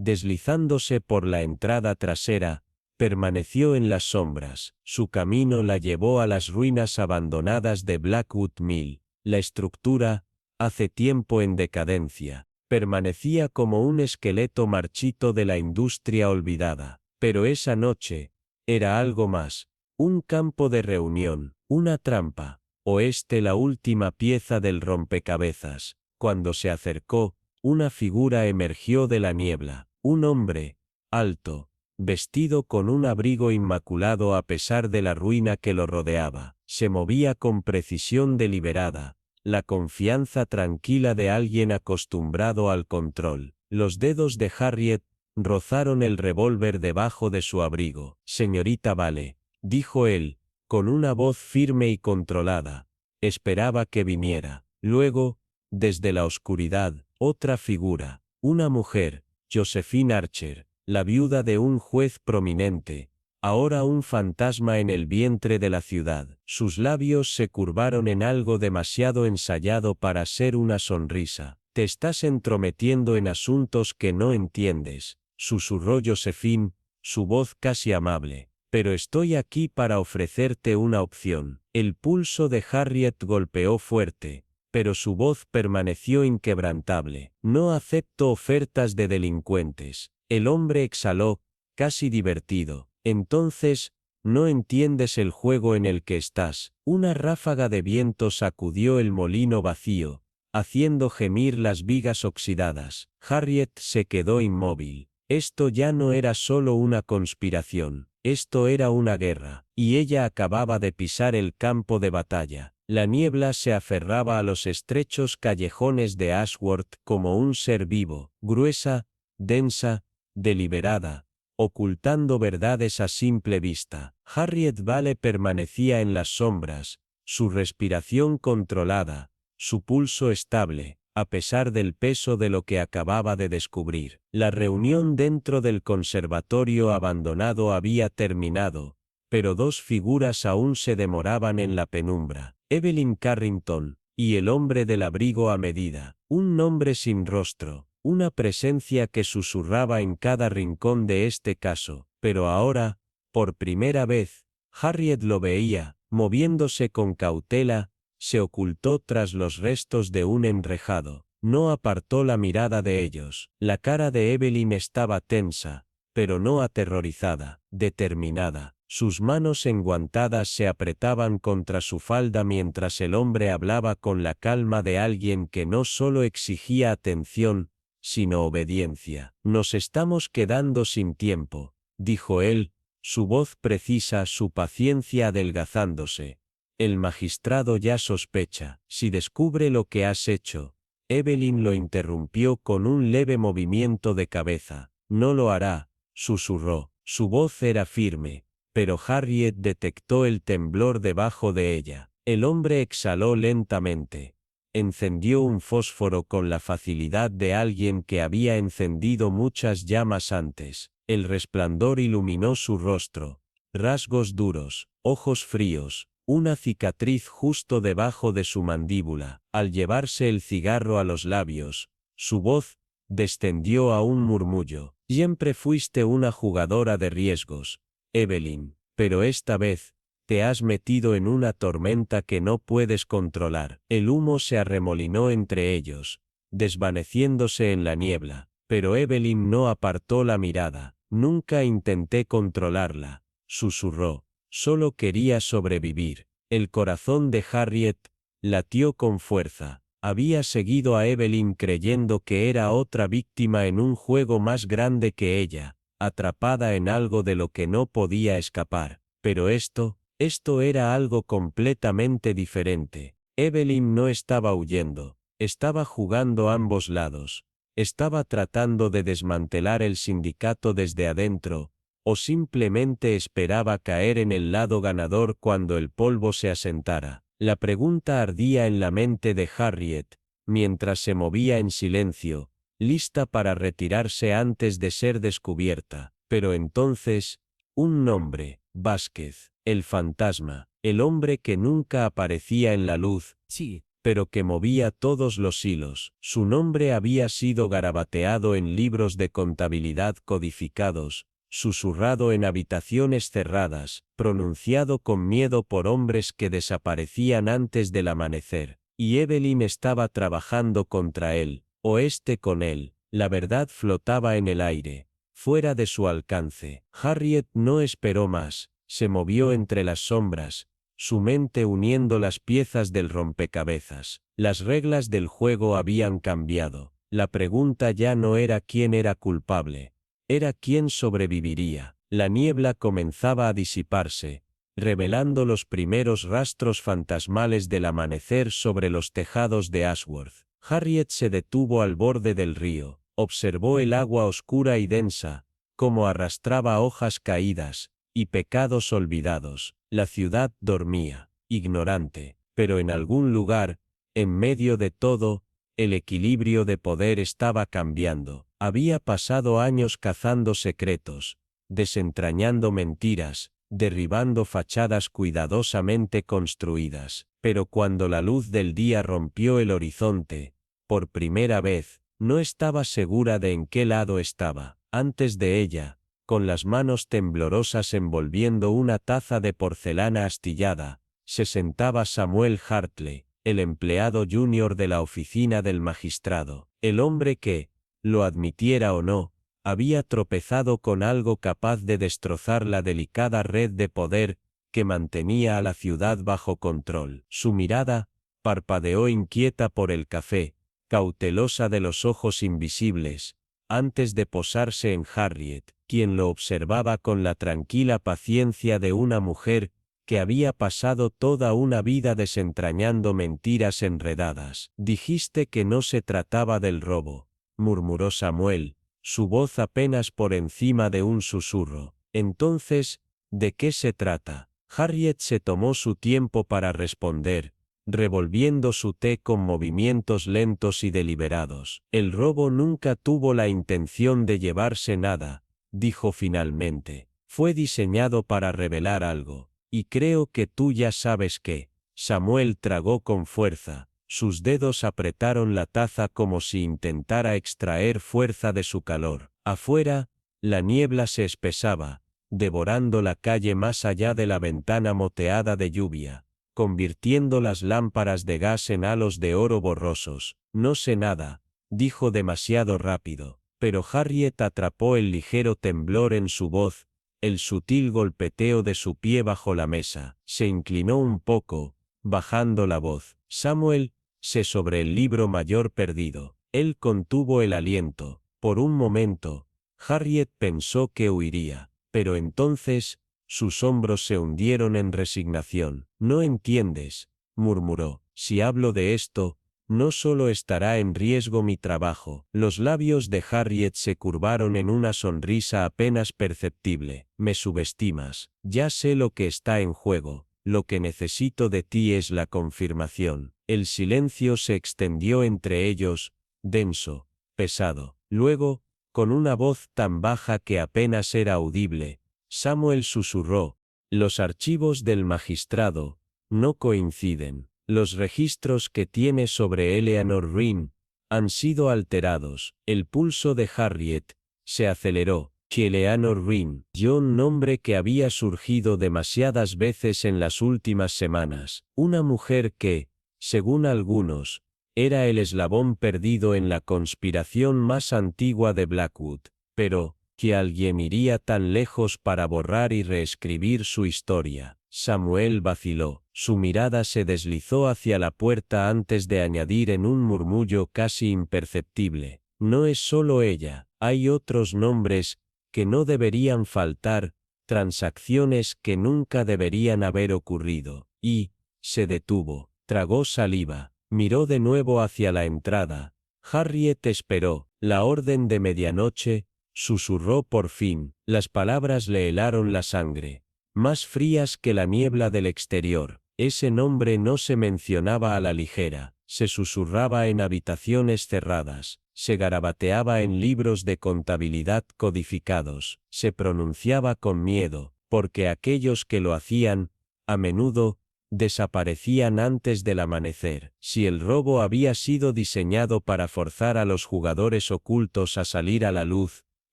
deslizándose por la entrada trasera, permaneció en las sombras. Su camino la llevó a las ruinas abandonadas de Blackwood Mill. La estructura, hace tiempo en decadencia, permanecía como un esqueleto marchito de la industria olvidada. Pero esa noche, era algo más, un campo de reunión, una trampa, o la última pieza del rompecabezas. Cuando se acercó, una figura emergió de la niebla, un hombre, alto, vestido con un abrigo inmaculado a pesar de la ruina que lo rodeaba. Se movía con precisión deliberada, la confianza tranquila de alguien acostumbrado al control. Los dedos de Harriet rozaron el revólver debajo de su abrigo. «Señorita Vale», dijo él, con una voz firme y controlada. Esperaba que viniera. Luego, desde la oscuridad, otra figura, una mujer, Josephine Archer, la viuda de un juez prominente, ahora un fantasma en el vientre de la ciudad. Sus labios se curvaron en algo demasiado ensayado para ser una sonrisa. «Te estás entrometiendo en asuntos que no entiendes», susurró Josephine, su voz casi amable. «Pero estoy aquí para ofrecerte una opción». El pulso de Harriet golpeó fuerte, pero su voz permaneció inquebrantable. «No acepto ofertas de delincuentes». El hombre exhaló, casi divertido. «Entonces, no entiendes el juego en el que estás». Una ráfaga de viento sacudió el molino vacío, haciendo gemir las vigas oxidadas. Harriet se quedó inmóvil. Esto ya no era solo una conspiración, esto era una guerra, y ella acababa de pisar el campo de batalla. La niebla se aferraba a los estrechos callejones de Ashworth como un ser vivo, gruesa, densa, deliberada, ocultando verdades a simple vista. Harriet Vale permanecía en las sombras, su respiración controlada, su pulso estable, a pesar del peso de lo que acababa de descubrir. La reunión dentro del conservatorio abandonado había terminado, pero dos figuras aún se demoraban en la penumbra: Evelyn Carrington, y el hombre del abrigo a medida, un nombre sin rostro, una presencia que susurraba en cada rincón de este caso. Pero ahora, por primera vez, Harriet lo veía, moviéndose con cautela, se ocultó tras los restos de un enrejado. No apartó la mirada de ellos. La cara de Evelyn estaba tensa, pero no aterrorizada, determinada. Sus manos enguantadas se apretaban contra su falda mientras el hombre hablaba con la calma de alguien que no solo exigía atención, sino obediencia. «Nos estamos quedando sin tiempo», dijo él, su voz precisa, su paciencia adelgazándose. «El magistrado ya sospecha. Si descubre lo que has hecho». Evelyn lo interrumpió con un leve movimiento de cabeza. «No lo hará», susurró. Su voz era firme, pero Harriet detectó el temblor debajo de ella. El hombre exhaló lentamente. Encendió un fósforo con la facilidad de alguien que había encendido muchas llamas antes. El resplandor iluminó su rostro. Rasgos duros, ojos fríos, una cicatriz justo debajo de su mandíbula. Al llevarse el cigarro a los labios, su voz descendió a un murmullo. «Siempre fuiste una jugadora de riesgos, Evelyn, pero esta vez te has metido en una tormenta que no puedes controlar». El humo se arremolinó entre ellos, desvaneciéndose en la niebla, pero Evelyn no apartó la mirada. «Nunca intenté controlarla», susurró. «Solo quería sobrevivir». El corazón de Harriet latió con fuerza. Había seguido a Evelyn creyendo que era otra víctima en un juego más grande que ella, atrapada en algo de lo que no podía escapar. Pero esto era algo completamente diferente. Evelyn no estaba huyendo, estaba jugando ambos lados. Estaba tratando de desmantelar el sindicato desde adentro, o simplemente esperaba caer en el lado ganador cuando el polvo se asentara. La pregunta ardía en la mente de Harriet, mientras se movía en silencio, lista para retirarse antes de ser descubierta. Pero entonces, un nombre: Vázquez, el fantasma, el hombre que nunca aparecía en la luz. Sí, pero que movía todos los hilos. Su nombre había sido garabateado en libros de contabilidad codificados, susurrado en habitaciones cerradas, pronunciado con miedo por hombres que desaparecían antes del amanecer, y Evelyn estaba trabajando contra él, o éste con él. La verdad flotaba en el aire, fuera de su alcance. Harriet no esperó más, se movió entre las sombras, su mente uniendo las piezas del rompecabezas. Las reglas del juego habían cambiado. La pregunta ya no era quién era culpable, era quién sobreviviría. La niebla comenzaba a disiparse, revelando los primeros rastros fantasmales del amanecer sobre los tejados de Ashworth. Harriet se detuvo al borde del río, observó el agua oscura y densa, como arrastraba hojas caídas y pecados olvidados. La ciudad dormía, ignorante, pero en algún lugar, en medio de todo, el equilibrio de poder estaba cambiando. Había pasado años cazando secretos, desentrañando mentiras, derribando fachadas cuidadosamente construidas, pero cuando la luz del día rompió el horizonte, por primera vez, no estaba segura de en qué lado estaba. Antes de ella, con las manos temblorosas envolviendo una taza de porcelana astillada, se sentaba Samuel Hartley, el empleado junior de la oficina del magistrado, el hombre que, lo admitiera o no, había tropezado con algo capaz de destrozar la delicada red de poder que mantenía a la ciudad bajo control. Su mirada parpadeó inquieta por el café, cautelosa de los ojos invisibles, antes de posarse en Harriet, quien lo observaba con la tranquila paciencia de una mujer que había pasado toda una vida desentrañando mentiras enredadas. Dijiste que no se trataba del robo, murmuró Samuel, su voz apenas por encima de un susurro. Entonces, ¿de qué se trata? Harriet se tomó su tiempo para responder, revolviendo su té con movimientos lentos y deliberados. El robo nunca tuvo la intención de llevarse nada, dijo finalmente. Fue diseñado para revelar algo, y creo que tú ya sabes qué. Samuel tragó con fuerza, sus dedos apretaron la taza como si intentara extraer fuerza de su calor. Afuera, la niebla se espesaba, devorando la calle más allá de la ventana moteada de lluvia, convirtiendo las lámparas de gas en halos de oro borrosos. No sé nada, dijo demasiado rápido, pero Harriet atrapó el ligero temblor en su voz, el sutil golpeteo de su pie bajo la mesa. Se inclinó un poco, bajando la voz. Samuel, sé sobre el libro mayor perdido. Él contuvo el aliento. Por un momento, Harriet pensó que huiría, pero entonces, sus hombros se hundieron en resignación. No entiendes, murmuró, si hablo de esto, no solo estará en riesgo mi trabajo. Los labios de Harriet se curvaron en una sonrisa apenas perceptible. Me subestimas. Ya sé lo que está en juego. Lo que necesito de ti es la confirmación. El silencio se extendió entre ellos, denso, pesado. Luego, con una voz tan baja que apenas era audible, Samuel susurró, los archivos del magistrado no coinciden. Los registros que tiene sobre Eleanor Rhyn han sido alterados. El pulso de Harriet se aceleró. Que Eleanor Rhyn, un nombre que había surgido demasiadas veces en las últimas semanas. Una mujer que, según algunos, era el eslabón perdido en la conspiración más antigua de Blackwood. Pero, ¿que alguien iría tan lejos para borrar y reescribir su historia? Samuel vaciló. Su mirada se deslizó hacia la puerta antes de añadir en un murmullo casi imperceptible. No es solo ella, hay otros nombres que no deberían faltar, transacciones que nunca deberían haber ocurrido. Y, se detuvo, tragó saliva, miró de nuevo hacia la entrada. Harriet esperó. La orden de medianoche, susurró por fin. Las palabras le helaron la sangre, más frías que la niebla del exterior. Ese nombre no se mencionaba a la ligera, se susurraba en habitaciones cerradas, se garabateaba en libros de contabilidad codificados, se pronunciaba con miedo, porque aquellos que lo hacían, a menudo, desaparecían antes del amanecer. Si el robo había sido diseñado para forzar a los jugadores ocultos a salir a la luz,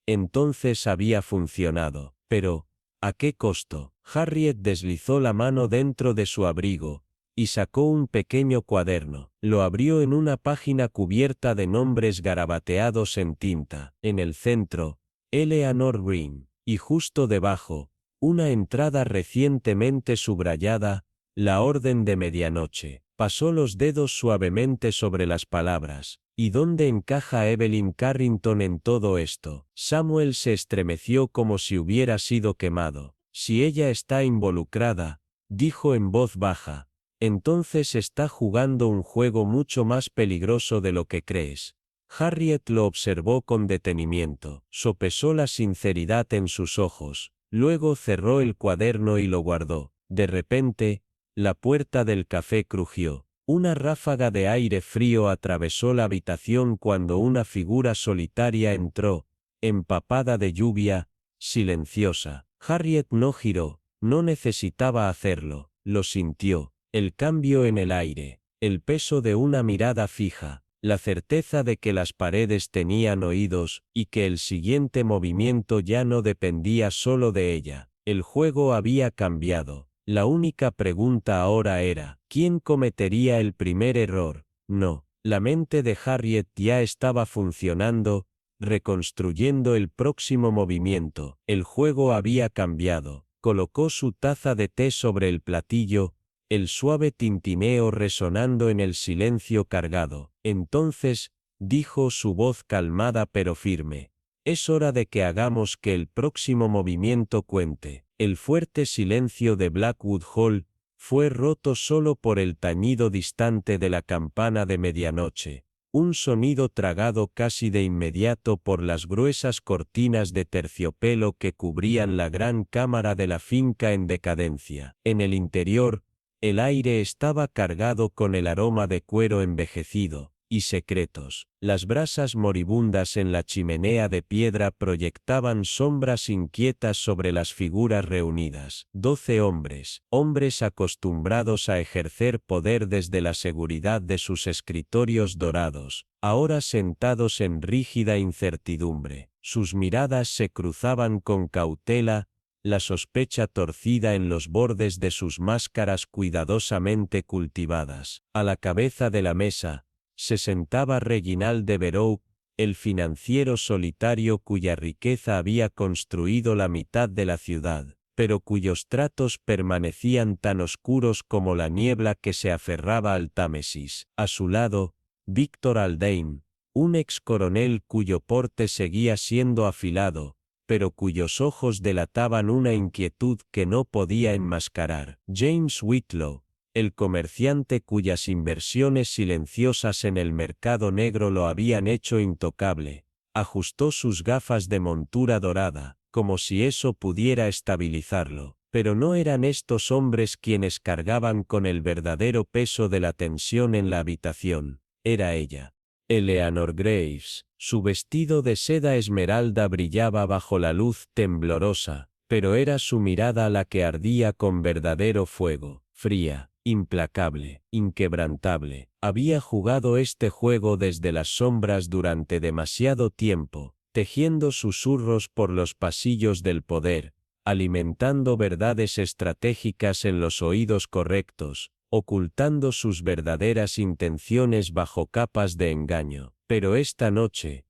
entonces había funcionado. Pero, ¿a qué costo? Harriet deslizó la mano dentro de su abrigo y sacó un pequeño cuaderno. Lo abrió en una página cubierta de nombres garabateados en tinta. En el centro, Eleanor Green, y justo debajo, una entrada recientemente subrayada, la orden de medianoche. Pasó los dedos suavemente sobre las palabras. ¿Y dónde encaja Evelyn Carrington en todo esto? Samuel se estremeció como si hubiera sido quemado. Si ella está involucrada, dijo en voz baja, entonces está jugando un juego mucho más peligroso de lo que crees. Harriet lo observó con detenimiento. Sopesó la sinceridad en sus ojos. Luego cerró el cuaderno y lo guardó. De repente, la puerta del café crujió. Una ráfaga de aire frío atravesó la habitación cuando una figura solitaria entró, empapada de lluvia, silenciosa. Harriet no giró, no necesitaba hacerlo, lo sintió, el cambio en el aire, el peso de una mirada fija, la certeza de que las paredes tenían oídos, y que el siguiente movimiento ya no dependía solo de ella. El juego había cambiado. La única pregunta ahora era, ¿quién cometería el primer error? No, la mente de Harriet ya estaba funcionando, reconstruyendo el próximo movimiento. El juego había cambiado. Colocó su taza de té sobre el platillo, el suave tintineo resonando en el silencio cargado. Entonces, dijo su voz calmada pero firme, es hora de que hagamos que el próximo movimiento cuente. El fuerte silencio de Blackwood Hall fue roto solo por el tañido distante de la campana de medianoche, un sonido tragado casi de inmediato por las gruesas cortinas de terciopelo que cubrían la gran cámara de la finca en decadencia. En el interior, el aire estaba cargado con el aroma de cuero envejecido y secretos. Las brasas moribundas en la chimenea de piedra proyectaban sombras inquietas sobre las figuras reunidas. 12 hombres, hombres acostumbrados a ejercer poder desde la seguridad de sus escritorios dorados, ahora sentados en rígida incertidumbre. Sus miradas se cruzaban con cautela, la sospecha torcida en los bordes de sus máscaras cuidadosamente cultivadas. A la cabeza de la mesa, se sentaba Reginald Devereux, el financiero solitario cuya riqueza había construido la mitad de la ciudad, pero cuyos tratos permanecían tan oscuros como la niebla que se aferraba al Támesis. A su lado, Victor Haldane, un ex coronel cuyo porte seguía siendo afilado, pero cuyos ojos delataban una inquietud que no podía enmascarar. James Whitlow, el comerciante cuyas inversiones silenciosas en el mercado negro lo habían hecho intocable, ajustó sus gafas de montura dorada, como si eso pudiera estabilizarlo. Pero no eran estos hombres quienes cargaban con el verdadero peso de la tensión en la habitación, era ella. Eleanor Graves, su vestido de seda esmeralda brillaba bajo la luz temblorosa, pero era su mirada la que ardía con verdadero fuego, fría, implacable, inquebrantable. Había jugado este juego desde las sombras durante demasiado tiempo, tejiendo susurros por los pasillos del poder, alimentando verdades estratégicas en los oídos correctos, ocultando sus verdaderas intenciones bajo capas de engaño. Pero esta noche,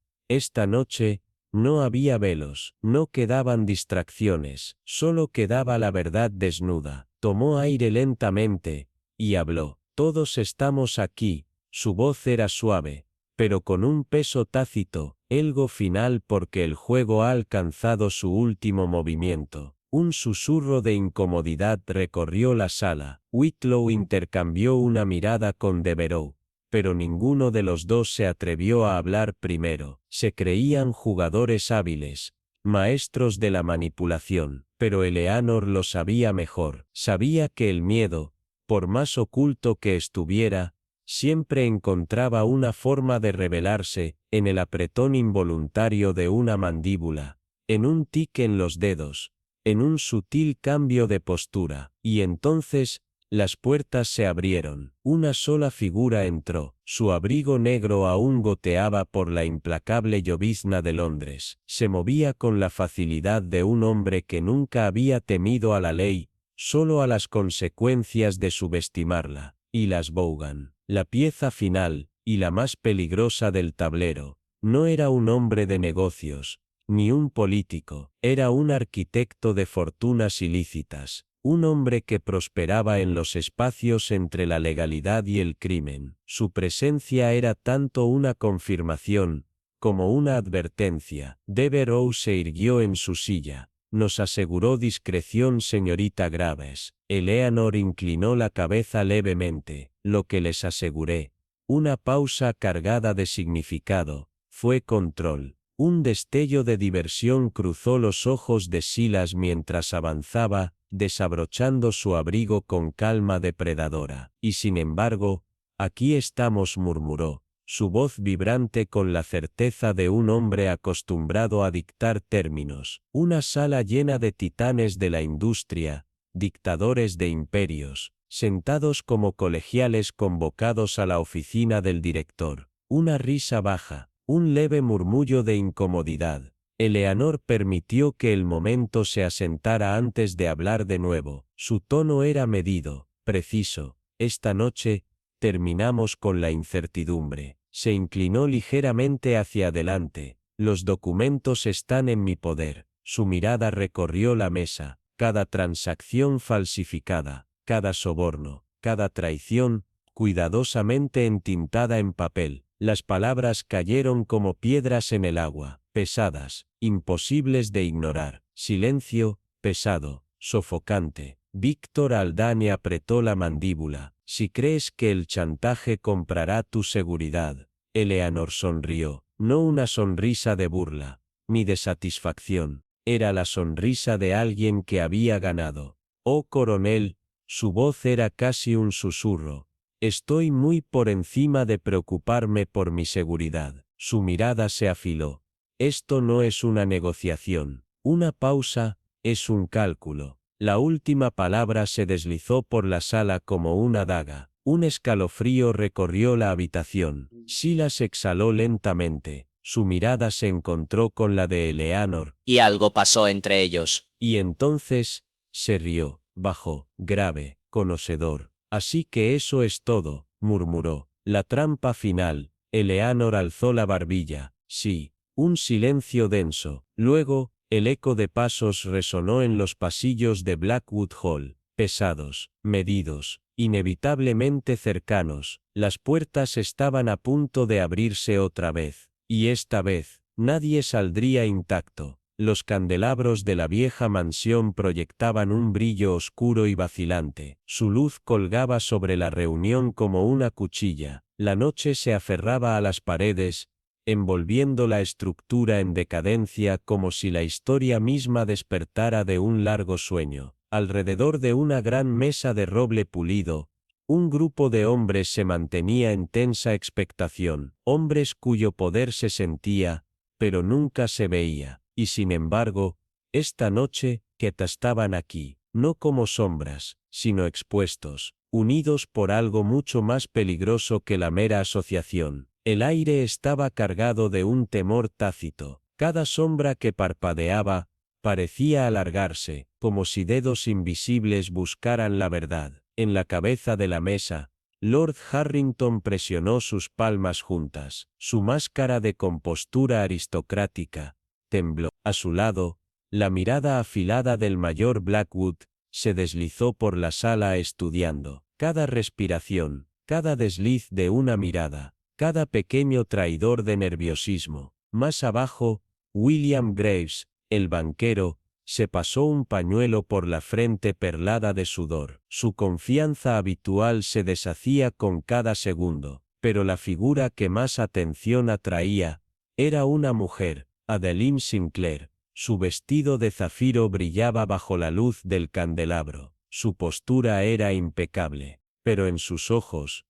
no había velos, no quedaban distracciones, solo quedaba la verdad desnuda. Tomó aire lentamente, y habló. Todos estamos aquí. Su voz era suave, pero con un peso tácito, algo final porque el juego ha alcanzado su último movimiento. Un susurro de incomodidad recorrió la sala. Whitlow intercambió una mirada con Devereux, pero ninguno de los dos se atrevió a hablar primero. Se creían jugadores hábiles, maestros de la manipulación, pero Eleanor lo sabía mejor. Sabía que el miedo, por más oculto que estuviera, siempre encontraba una forma de revelarse, en el apretón involuntario de una mandíbula, en un tic en los dedos, en un sutil cambio de postura, y entonces, Las puertas se abrieron. Una sola figura entró. Su abrigo negro aún goteaba por la implacable llovizna de Londres. Se movía con la facilidad de un hombre que nunca había temido a la ley, solo a las consecuencias de subestimarla. Y las Vaughan, la pieza final, y la más peligrosa del tablero, no era un hombre de negocios, ni un político, era un arquitecto de fortunas ilícitas, un hombre que prosperaba en los espacios entre la legalidad y el crimen. Su presencia era tanto una confirmación, como una advertencia. Devereux se irguió en su silla. Nos aseguró discreción, señorita Graves. Eleanor inclinó la cabeza levemente. Lo que les aseguré. Una pausa cargada de significado. Fue control. Un destello de diversión cruzó los ojos de Silas mientras avanzaba, desabrochando su abrigo con calma depredadora. Y sin embargo, aquí estamos, murmuró, su voz vibrante con la certeza de un hombre acostumbrado a dictar términos. Una sala llena de titanes de la industria, dictadores de imperios, sentados como colegiales convocados a la oficina del director. Una risa baja, un leve murmullo de incomodidad. Eleanor permitió que el momento se asentara antes de hablar de nuevo. Su tono era medido, preciso. Esta noche, terminamos con la incertidumbre. Se inclinó ligeramente hacia adelante. Los documentos están en mi poder. Su mirada recorrió la mesa. Cada transacción falsificada, cada soborno, cada traición, cuidadosamente entintada en papel. Las palabras cayeron como piedras en el agua, pesadas, imposibles de ignorar. Silencio, pesado, sofocante. Víctor Aldane apretó la mandíbula. Si crees que el chantaje comprará tu seguridad. Eleanor sonrió, no una sonrisa de burla, ni de satisfacción. Era la sonrisa de alguien que había ganado. Oh coronel, su voz era casi un susurro. Estoy muy por encima de preocuparme por mi seguridad. Su mirada se afiló. Esto no es una negociación. Una pausa, es un cálculo. La última palabra se deslizó por la sala como una daga. Un escalofrío recorrió la habitación. Silas exhaló lentamente. Su mirada se encontró con la de Eleanor. Y algo pasó entre ellos. Y entonces, se rió, bajo, grave, conocedor. Así que eso es todo, murmuró. La trampa final. Eleanor alzó la barbilla. Sí. Un silencio denso. Luego, el eco de pasos resonó en los pasillos de Blackwood Hall. Pesados, medidos, inevitablemente cercanos. Las puertas estaban a punto de abrirse otra vez. Y esta vez, nadie saldría intacto. Los candelabros de la vieja mansión proyectaban un brillo oscuro y vacilante. Su luz colgaba sobre la reunión como una cuchilla. La noche se aferraba a las paredes, envolviendo la estructura en decadencia como si la historia misma despertara de un largo sueño. Alrededor de una gran mesa de roble pulido, un grupo de hombres se mantenía en tensa expectación. Hombres cuyo poder se sentía, pero nunca se veía. Y sin embargo, esta noche, que estaban aquí, no como sombras, sino expuestos, unidos por algo mucho más peligroso que la mera asociación. El aire estaba cargado de un temor tácito. Cada sombra que parpadeaba, parecía alargarse, como si dedos invisibles buscaran la verdad. En la cabeza de la mesa, Lord Harrington presionó sus palmas juntas. Su máscara de compostura aristocrática tembló. A su lado, la mirada afilada del mayor Blackwood se deslizó por la sala estudiando. Cada respiración, cada desliz de una mirada, cada pequeño traidor de nerviosismo. Más abajo, William Graves, el banquero, se pasó un pañuelo por la frente perlada de sudor. Su confianza habitual se deshacía con cada segundo, pero la figura que más atención atraía era una mujer, Adeline Sinclair. Su vestido de zafiro brillaba bajo la luz del candelabro. Su postura era impecable, pero en sus ojos,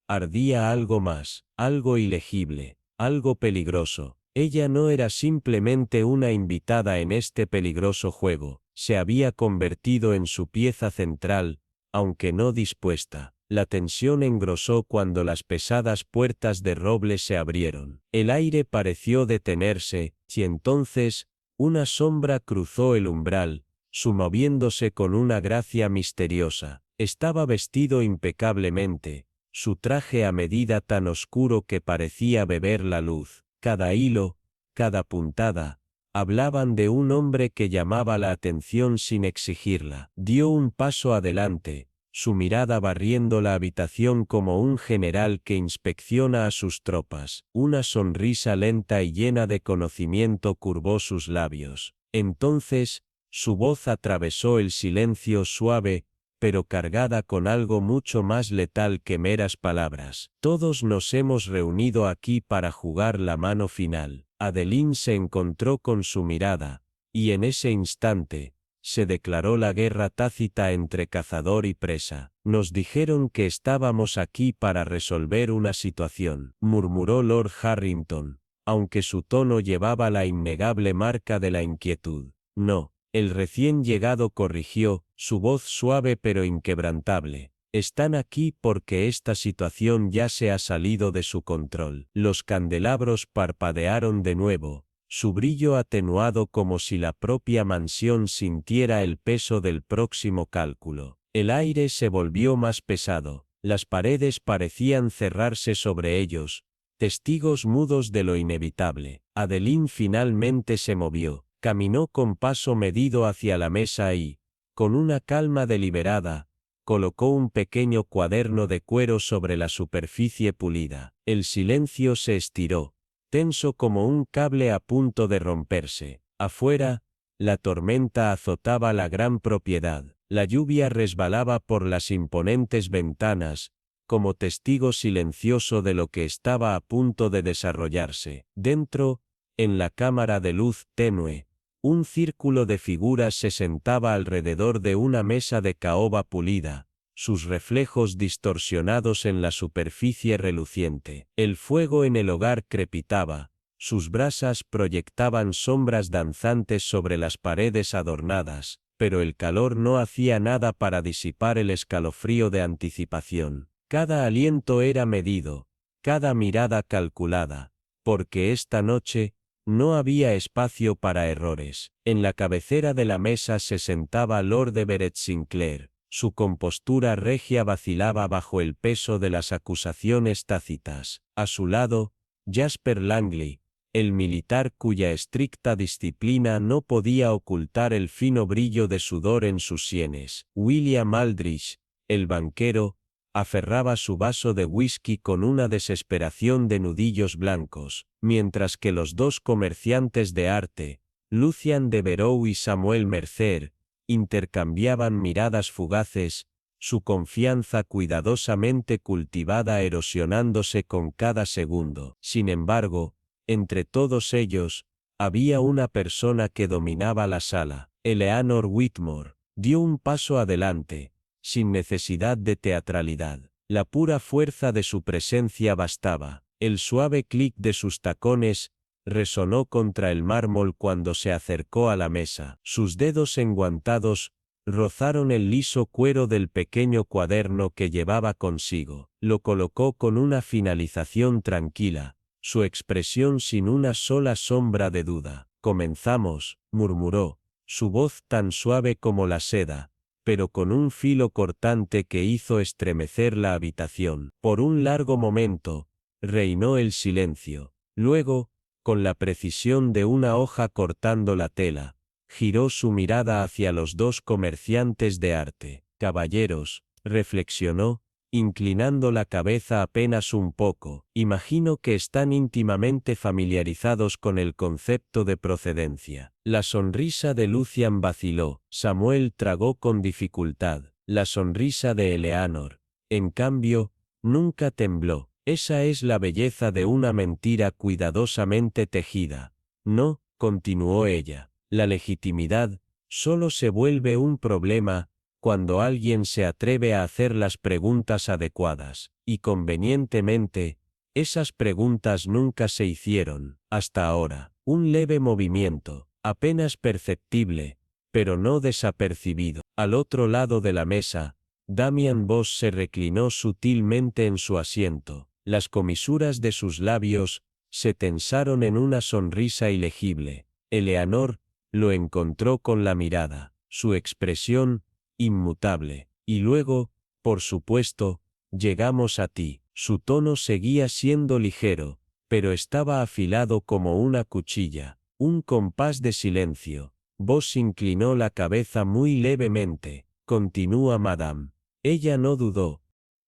ardía algo más, algo ilegible, algo peligroso. Ella no era simplemente una invitada en este peligroso juego, se había convertido en su pieza central, aunque no dispuesta. La tensión engrosó cuando las pesadas puertas de roble se abrieron. El aire pareció detenerse, y entonces, una sombra cruzó el umbral, moviéndose con una gracia misteriosa. Estaba vestido impecablemente, su traje a medida tan oscuro que parecía beber la luz. Cada hilo, cada puntada, hablaban de un hombre que llamaba la atención sin exigirla. Dio un paso adelante, su mirada barriendo la habitación como un general que inspecciona a sus tropas. Una sonrisa lenta y llena de conocimiento curvó sus labios. Entonces, su voz atravesó el silencio suave, pero cargada con algo mucho más letal que meras palabras. Todos nos hemos reunido aquí para jugar la mano final. Adeline se encontró con su mirada, y en ese instante, se declaró la guerra tácita entre cazador y presa. Nos dijeron que estábamos aquí para resolver una situación, murmuró Lord Harrington, aunque su tono llevaba la innegable marca de la inquietud. No, el recién llegado corrigió, su voz suave pero inquebrantable. Están aquí porque esta situación ya se ha salido de su control. Los candelabros parpadearon de nuevo, su brillo atenuado como si la propia mansión sintiera el peso del próximo cálculo. El aire se volvió más pesado, las paredes parecían cerrarse sobre ellos, testigos mudos de lo inevitable. Adeline finalmente se movió, caminó con paso medido hacia la mesa y, con una calma deliberada, colocó un pequeño cuaderno de cuero sobre la superficie pulida. El silencio se estiró, tenso como un cable a punto de romperse. Afuera, la tormenta azotaba la gran propiedad. La lluvia resbalaba por las imponentes ventanas, como testigo silencioso de lo que estaba a punto de desarrollarse. Dentro, en la cámara de luz tenue, un círculo de figuras se sentaba alrededor de una mesa de caoba pulida, sus reflejos distorsionados en la superficie reluciente. El fuego en el hogar crepitaba, sus brasas proyectaban sombras danzantes sobre las paredes adornadas, pero el calor no hacía nada para disipar el escalofrío de anticipación. Cada aliento era medido, cada mirada calculada, porque esta noche, no había espacio para errores. En la cabecera de la mesa se sentaba Lord Everett Sinclair. Su compostura regia vacilaba bajo el peso de las acusaciones tácitas. A su lado, Jasper Langley, el militar cuya estricta disciplina no podía ocultar el fino brillo de sudor en sus sienes. William Aldrich, el banquero, aferraba su vaso de whisky con una desesperación de nudillos blancos, mientras que los dos comerciantes de arte, Lucian Devereux y Samuel Mercer, intercambiaban miradas fugaces, su confianza cuidadosamente cultivada erosionándose con cada segundo. Sin embargo, entre todos ellos, había una persona que dominaba la sala. Eleanor Whitmore dio un paso adelante, sin necesidad de teatralidad. La pura fuerza de su presencia bastaba. El suave clic de sus tacones resonó contra el mármol cuando se acercó a la mesa. Sus dedos enguantados rozaron el liso cuero del pequeño cuaderno que llevaba consigo. Lo colocó con una finalización tranquila, su expresión sin una sola sombra de duda. «Comenzamos», murmuró, su voz tan suave como la seda, pero con un filo cortante que hizo estremecer la habitación. Por un largo momento, reinó el silencio. Luego, con la precisión de una hoja cortando la tela, giró su mirada hacia los dos comerciantes de arte. «Caballeros», reflexionó, inclinando la cabeza apenas un poco, «imagino que están íntimamente familiarizados con el concepto de procedencia». La sonrisa de Lucian vaciló. Samuel tragó con dificultad. La sonrisa de Eleanor, en cambio, nunca tembló. Esa es la belleza de una mentira cuidadosamente tejida. No, continuó ella, la legitimidad solo se vuelve un problema cuando alguien se atreve a hacer las preguntas adecuadas, y convenientemente, esas preguntas nunca se hicieron, hasta ahora. Un leve movimiento, apenas perceptible, pero no desapercibido. Al otro lado de la mesa, Damian Voss se reclinó sutilmente en su asiento. Las comisuras de sus labios se tensaron en una sonrisa ilegible. Eleanor lo encontró con la mirada, su expresión, inmutable. Y luego, por supuesto, llegamos a ti. Su tono seguía siendo ligero, pero estaba afilado como una cuchilla. Un compás de silencio. Voss inclinó la cabeza muy levemente. Continúa Madame. Ella no dudó.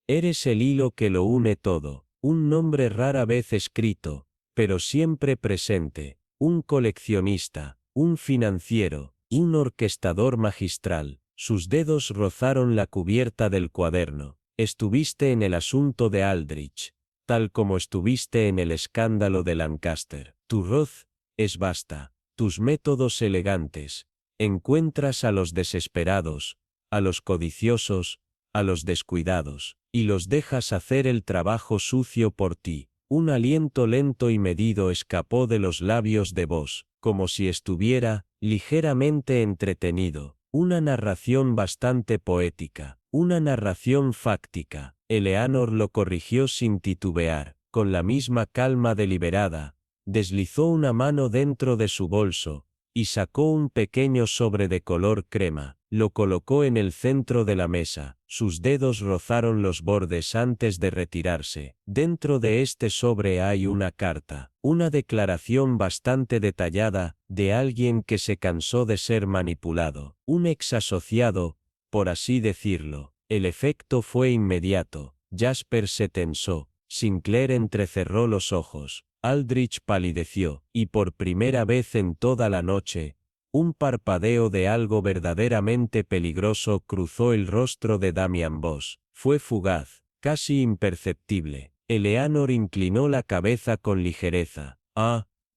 Eres el hilo que lo une todo, un nombre rara vez escrito, pero siempre presente, un coleccionista, un financiero, un orquestador magistral. Sus dedos rozaron la cubierta del cuaderno. Estuviste en el asunto de Aldrich, tal como estuviste en el escándalo de Lancaster. Tu voz es vasta, tus métodos elegantes. Encuentras a los desesperados, a los codiciosos, a los descuidados, y los dejas hacer el trabajo sucio por ti. Un aliento lento y medido escapó de los labios de Voss, como si estuviera, ligeramente entretenido. Una narración bastante poética, una narración fáctica. Eleanor lo corrigió sin titubear, con la misma calma deliberada. Deslizó una mano dentro de su bolso, y sacó un pequeño sobre de color crema. Lo colocó en el centro de la mesa. Sus dedos rozaron los bordes antes de retirarse. Dentro de este sobre hay una carta, una declaración bastante detallada, de alguien que se cansó de ser manipulado, un ex asociado, por así decirlo. El efecto fue inmediato. Jasper se tensó. Sinclair entrecerró los ojos. Aldrich palideció, y por primera vez en toda la noche, un parpadeo de algo verdaderamente peligroso cruzó el rostro de Damian Voss. Fue fugaz, casi imperceptible. Eleanor inclinó la cabeza con ligereza.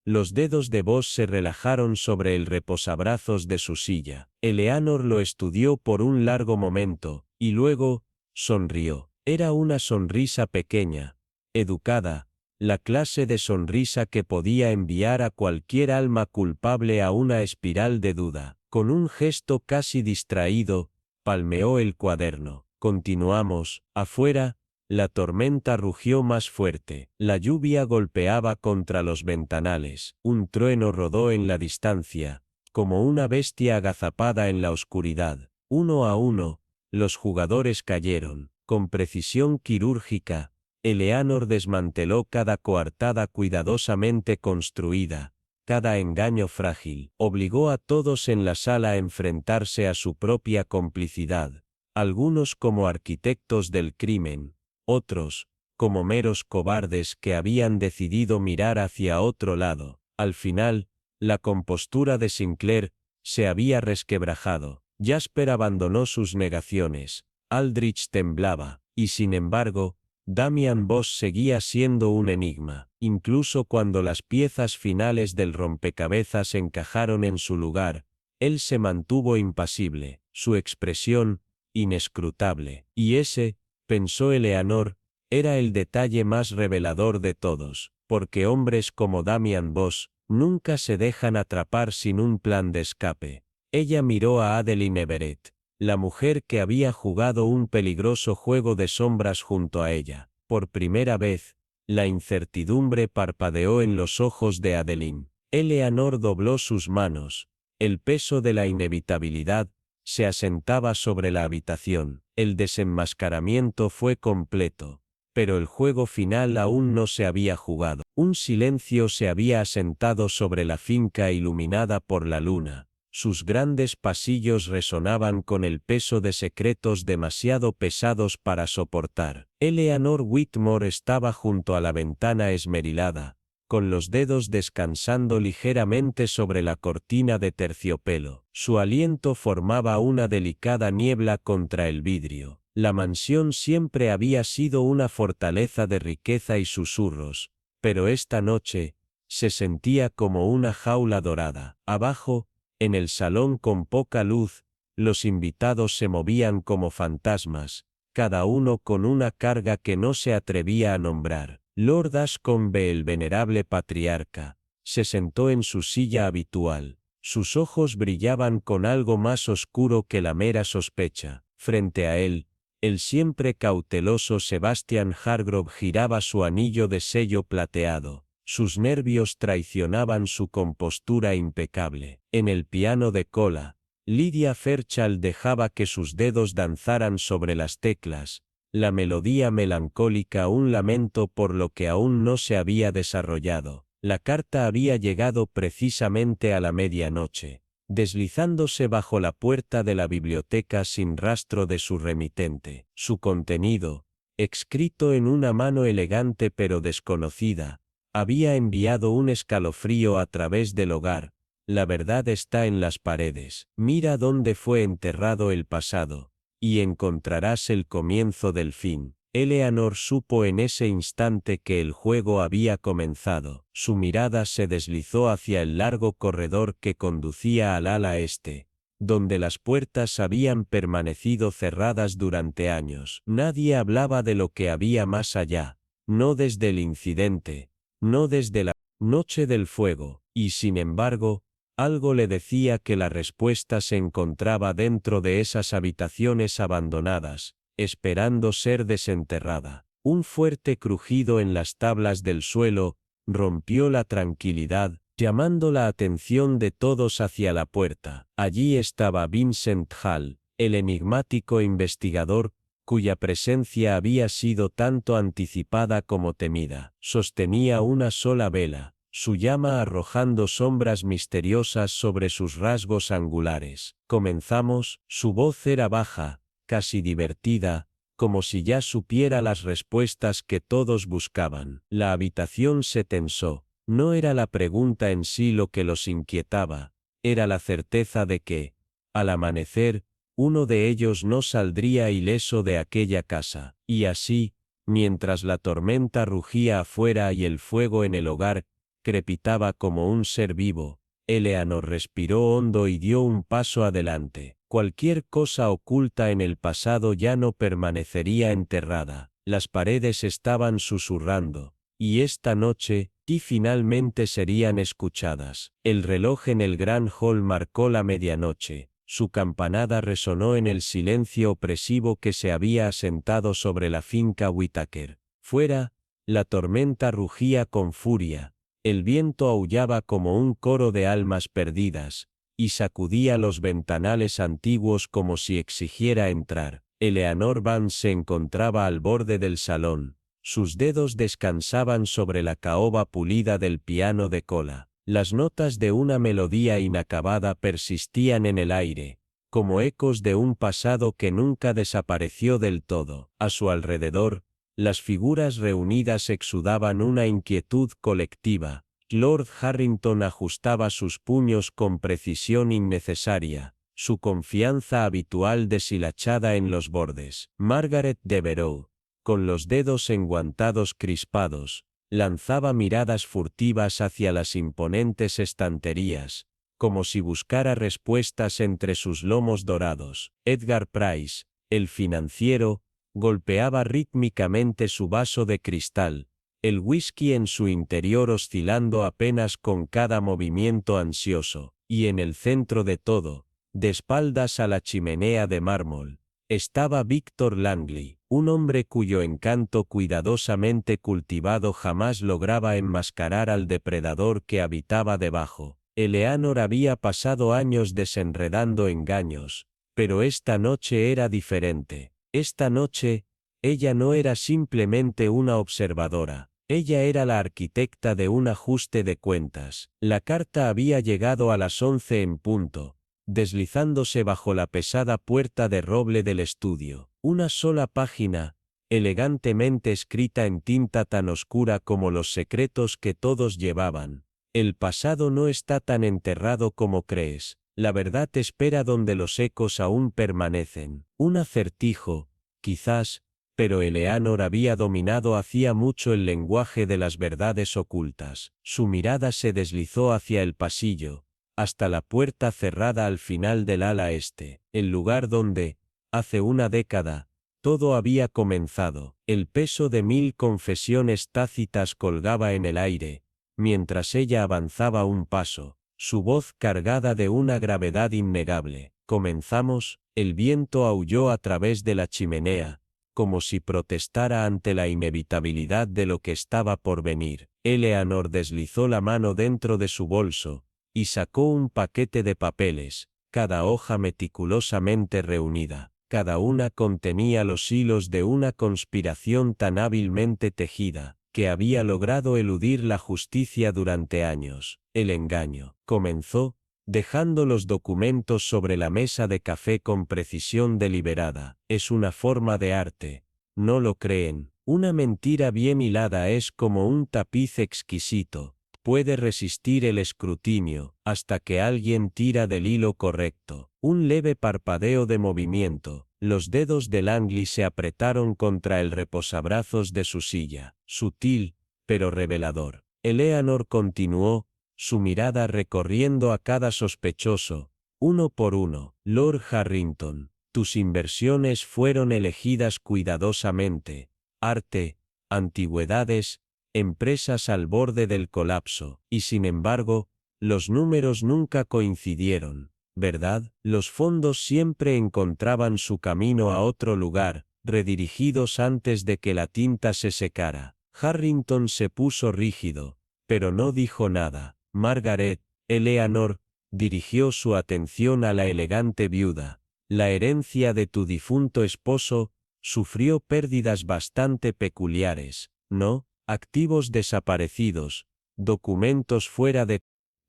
Los dedos de Voss se relajaron sobre el reposabrazos de su silla. Eleanor lo estudió por un largo momento, y luego, sonrió. Era una sonrisa pequeña, educada, la clase de sonrisa que podía enviar a cualquier alma culpable a una espiral de duda. Con un gesto casi distraído, palmeó el cuaderno. Continuamos. Afuera, la tormenta rugió más fuerte. La lluvia golpeaba contra los ventanales. Un trueno rodó en la distancia, como una bestia agazapada en la oscuridad. Uno a uno, los jugadores cayeron. Con precisión quirúrgica, Eleanor desmanteló cada coartada cuidadosamente construida, cada engaño frágil. Obligó a todos en la sala a enfrentarse a su propia complicidad, algunos como arquitectos del crimen, otros, como meros cobardes que habían decidido mirar hacia otro lado. Al final, la compostura de Sinclair se había resquebrajado. Jasper abandonó sus negaciones. Aldrich temblaba, y sin embargo, Damian Voss seguía siendo un enigma. Incluso cuando las piezas finales del rompecabezas encajaron en su lugar, él se mantuvo impasible, su expresión, inescrutable. Y ese, pensó Eleanor, era el detalle más revelador de todos, porque hombres como Damian Voss nunca se dejan atrapar sin un plan de escape. Ella miró a Adeline Everett, la mujer que había jugado un peligroso juego de sombras junto a ella. Por primera vez, la incertidumbre parpadeó en los ojos de Adeline. Eleanor dobló sus manos. El peso de la inevitabilidad se asentaba sobre la habitación. El desenmascaramiento fue completo, pero el juego final aún no se había jugado. Un silencio se había asentado sobre la finca iluminada por la luna. Sus grandes pasillos resonaban con el peso de secretos demasiado pesados para soportar. Eleanor Whitmore estaba junto a la ventana esmerilada, con los dedos descansando ligeramente sobre la cortina de terciopelo. Su aliento formaba una delicada niebla contra el vidrio. La mansión siempre había sido una fortaleza de riqueza y susurros, pero esta noche se sentía como una jaula dorada. Abajo, en el salón con poca luz, los invitados se movían como fantasmas, cada uno con una carga que no se atrevía a nombrar. Lord Ashcombe, el venerable patriarca, se sentó en su silla habitual. Sus ojos brillaban con algo más oscuro que la mera sospecha. Frente a él, El siempre cauteloso Sebastian Hargrove giraba su anillo de sello plateado. Sus nervios traicionaban su compostura impecable. En el piano de cola, Lydia Fairchild dejaba que sus dedos danzaran sobre las teclas, la melodía melancólica un lamento por lo que aún no se había desarrollado. La carta había llegado precisamente a la medianoche, deslizándose bajo la puerta de la biblioteca sin rastro de su remitente. Su contenido, escrito en una mano elegante pero desconocida, había enviado un escalofrío a través del hogar. La verdad está en las paredes. Mira dónde fue enterrado el pasado, y encontrarás el comienzo del fin. Eleanor supo en ese instante que el juego había comenzado. Su mirada se deslizó hacia el largo corredor que conducía al ala este, donde las puertas habían permanecido cerradas durante años. Nadie hablaba de lo que había más allá, no desde el incidente, no desde la noche del fuego, y sin embargo, algo le decía que la respuesta se encontraba dentro de esas habitaciones abandonadas, esperando ser desenterrada. Un fuerte crujido en las tablas del suelo rompió la tranquilidad, llamando la atención de todos hacia la puerta. Allí estaba Vincent Hall, el enigmático investigador, cuya presencia había sido tanto anticipada como temida. Sostenía una sola vela, su llama arrojando sombras misteriosas sobre sus rasgos angulares. Comenzamos. Su voz era baja, casi divertida, como si ya supiera las respuestas que todos buscaban. La habitación se tensó. No era la pregunta en sí lo que los inquietaba, era la certeza de que, al amanecer, uno de ellos no saldría ileso de aquella casa. Y así, mientras la tormenta rugía afuera y el fuego en el hogar crepitaba como un ser vivo, Eleanor respiró hondo y dio un paso adelante. Cualquier cosa oculta en el pasado ya no permanecería enterrada. Las paredes estaban susurrando, y esta noche, y finalmente serían escuchadas. El reloj en el gran hall marcó la medianoche. Su campanada resonó en el silencio opresivo que se había asentado sobre la finca Whittaker. Fuera, la tormenta rugía con furia, el viento aullaba como un coro de almas perdidas, y sacudía los ventanales antiguos como si exigiera entrar. Eleanor Vance se encontraba al borde del salón. Sus dedos descansaban sobre la caoba pulida del piano de cola. Las notas de una melodía inacabada persistían en el aire, como ecos de un pasado que nunca desapareció del todo. A su alrededor, las figuras reunidas exudaban una inquietud colectiva. Lord Harrington ajustaba sus puños con precisión innecesaria, su confianza habitual deshilachada en los bordes. Margaret Devereux, con los dedos enguantados crispados, lanzaba miradas furtivas hacia las imponentes estanterías, como si buscara respuestas entre sus lomos dorados. Edgar Price, el financiero, golpeaba rítmicamente su vaso de cristal, el whisky en su interior oscilando apenas con cada movimiento ansioso, y en el centro de todo, de espaldas a la chimenea de mármol, estaba Victor Langley, un hombre cuyo encanto cuidadosamente cultivado jamás lograba enmascarar al depredador que habitaba debajo. Eleanor había pasado años desenredando engaños, pero esta noche era diferente. Esta noche, ella no era simplemente una observadora, ella era la arquitecta de un ajuste de cuentas. La carta había llegado a las 11 en punto, deslizándose bajo la pesada puerta de roble del estudio. Una sola página, elegantemente escrita en tinta tan oscura como los secretos que todos llevaban. El pasado no está tan enterrado como crees. La verdad espera donde los ecos aún permanecen. Un acertijo, quizás, pero Eleanor había dominado hacía mucho el lenguaje de las verdades ocultas. Su mirada se deslizó hacia el pasillo, hasta la puerta cerrada al final del ala este, el lugar donde, hace una década, todo había comenzado. El peso de 1000 confesiones tácitas colgaba en el aire, mientras ella avanzaba un paso, su voz cargada de una gravedad innegable. Comenzamos, el viento aulló a través de la chimenea, como si protestara ante la inevitabilidad de lo que estaba por venir. Eleanor deslizó la mano dentro de su bolso, y sacó un paquete de papeles, cada hoja meticulosamente reunida. Cada una contenía los hilos de una conspiración tan hábilmente tejida, que había logrado eludir la justicia durante años. El engaño comenzó, dejando los documentos sobre la mesa de café con precisión deliberada. Es una forma de arte. ¿No lo creen? Una mentira bien hilada es como un tapiz exquisito. Puede resistir el escrutinio, hasta que alguien tira del hilo correcto. Un leve parpadeo de movimiento. Los dedos de Langley se apretaron contra el reposabrazos de su silla. Sutil, pero revelador. Eleanor continuó, su mirada recorriendo a cada sospechoso, uno por uno. Lord Harrington, tus inversiones fueron elegidas cuidadosamente. Arte, antigüedades, empresas al borde del colapso, y sin embargo, los números nunca coincidieron, ¿verdad? Los fondos siempre encontraban su camino a otro lugar, redirigidos antes de que la tinta se secara. Harrington se puso rígido, pero no dijo nada. Margaret, Eleanor, dirigió su atención a la elegante viuda. La herencia de tu difunto esposo sufrió pérdidas bastante peculiares, ¿no? Activos desaparecidos, documentos fuera de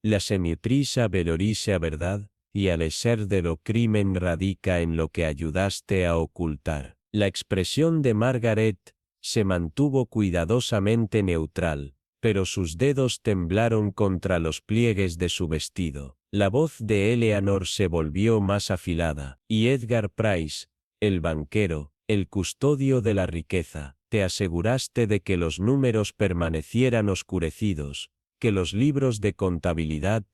la semiprisa velorisia verdad, y al ser de lo crimen radica en lo que ayudaste a ocultar. La expresión de Margaret se mantuvo cuidadosamente neutral, pero sus dedos temblaron contra los pliegues de su vestido. La voz de Eleanor se volvió más afilada, y Edgar Price, el banquero, el custodio de la riqueza, te aseguraste de que los números permanecieran oscurecidos, que los libros de contabilidad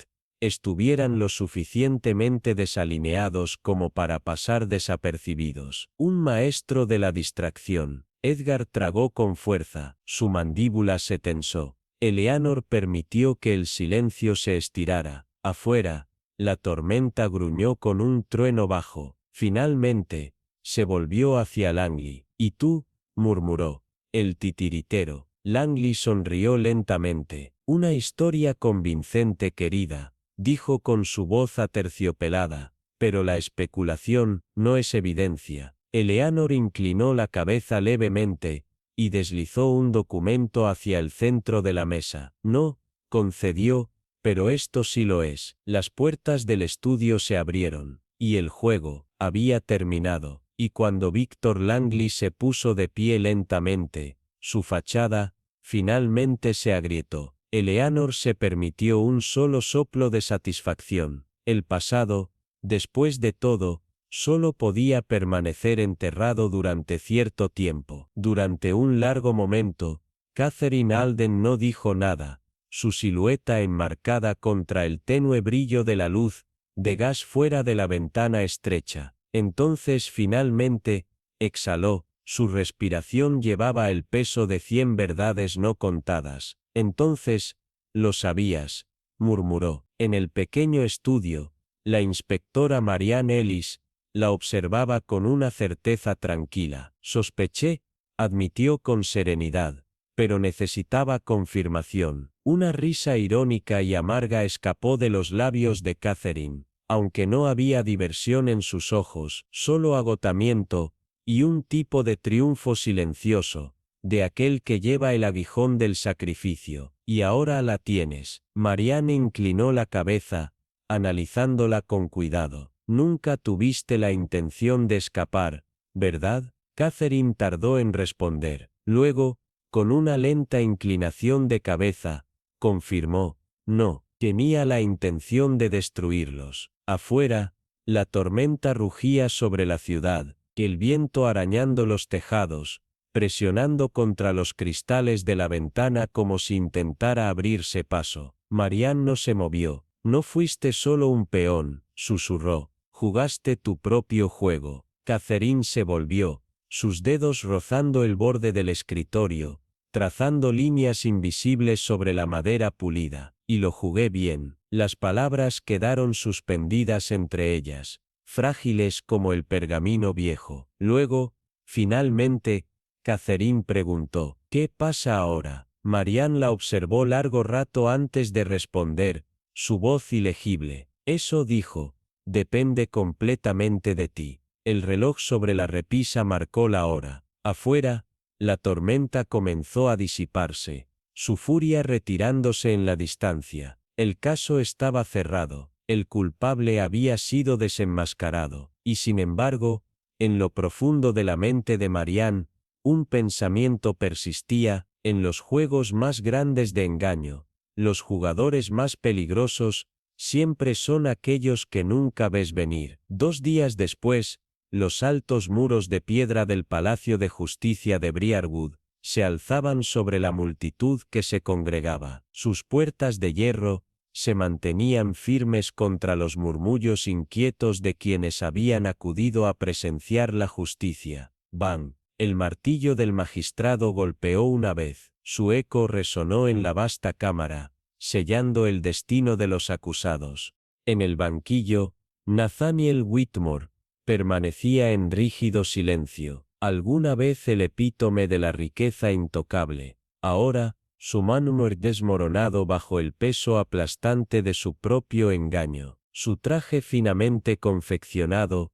estuvieran lo suficientemente desalineados como para pasar desapercibidos. Un maestro de la distracción. Edgar tragó con fuerza, su mandíbula se tensó. Eleanor permitió que el silencio se estirara. Afuera, la tormenta gruñó con un trueno bajo. Finalmente, se volvió hacia Langley. ¿Y tú? Murmuró. El titiritero. Langley sonrió lentamente. Una historia convincente, querida, dijo con su voz aterciopelada, pero la especulación no es evidencia. Eleanor inclinó la cabeza levemente, y deslizó un documento hacia el centro de la mesa. No, concedió, pero esto sí lo es. Las puertas del estudio se abrieron, y el juego había terminado, y cuando Víctor Langley se puso de pie lentamente, su fachada finalmente se agrietó. Eleanor se permitió un solo soplo de satisfacción. El pasado, después de todo, solo podía permanecer enterrado durante cierto tiempo. Durante un largo momento, Catherine Alden no dijo nada, su silueta enmarcada contra el tenue brillo de la luz de gas fuera de la ventana estrecha. Entonces finalmente, exhaló, su respiración llevaba el peso de 100 verdades no contadas. Entonces, lo sabías, murmuró. En el pequeño estudio, la inspectora Marianne Ellis la observaba con una certeza tranquila. Sospeché, admitió con serenidad, pero necesitaba confirmación. Una risa irónica y amarga escapó de los labios de Catherine, aunque no había diversión en sus ojos, solo agotamiento, y un tipo de triunfo silencioso, de aquel que lleva el aguijón del sacrificio. Y ahora la tienes. Marianne inclinó la cabeza, analizándola con cuidado. Nunca tuviste la intención de escapar, ¿verdad? Catherine tardó en responder. Luego, con una lenta inclinación de cabeza, confirmó, no, tenía la intención de destruirlos. Afuera, la tormenta rugía sobre la ciudad, el viento arañando los tejados, presionando contra los cristales de la ventana como si intentara abrirse paso. Marianne no se movió. No fuiste solo un peón, susurró, jugaste tu propio juego. Catherine se volvió, sus dedos rozando el borde del escritorio, trazando líneas invisibles sobre la madera pulida. Y lo jugué bien. Las palabras quedaron suspendidas entre ellas. frágiles como el pergamino viejo. Luego, finalmente, Catherine preguntó, ¿qué pasa ahora? Marianne la observó largo rato antes de responder, su voz ilegible. Eso dijo, depende completamente de ti. El reloj sobre la repisa marcó la hora. Afuera, la tormenta comenzó a disiparse, su furia retirándose en la distancia. El caso estaba cerrado, el culpable había sido desenmascarado, y sin embargo, en lo profundo de la mente de Marianne, un pensamiento persistía: en los juegos más grandes de engaño, los jugadores más peligrosos siempre son aquellos que nunca ves venir. 2 días después, los altos muros de piedra del Palacio de Justicia de Briarwood se alzaban sobre la multitud que se congregaba. Sus puertas de hierro se mantenían firmes contra los murmullos inquietos de quienes habían acudido a presenciar la justicia. ¡Bang! El martillo del magistrado golpeó una vez. Su eco resonó en la vasta cámara, sellando el destino de los acusados. En el banquillo, Nathaniel Whitmore permanecía en rígido silencio, alguna vez el epítome de la riqueza intocable. Ahora, su mármol desmoronado bajo el peso aplastante de su propio engaño. Su traje finamente confeccionado,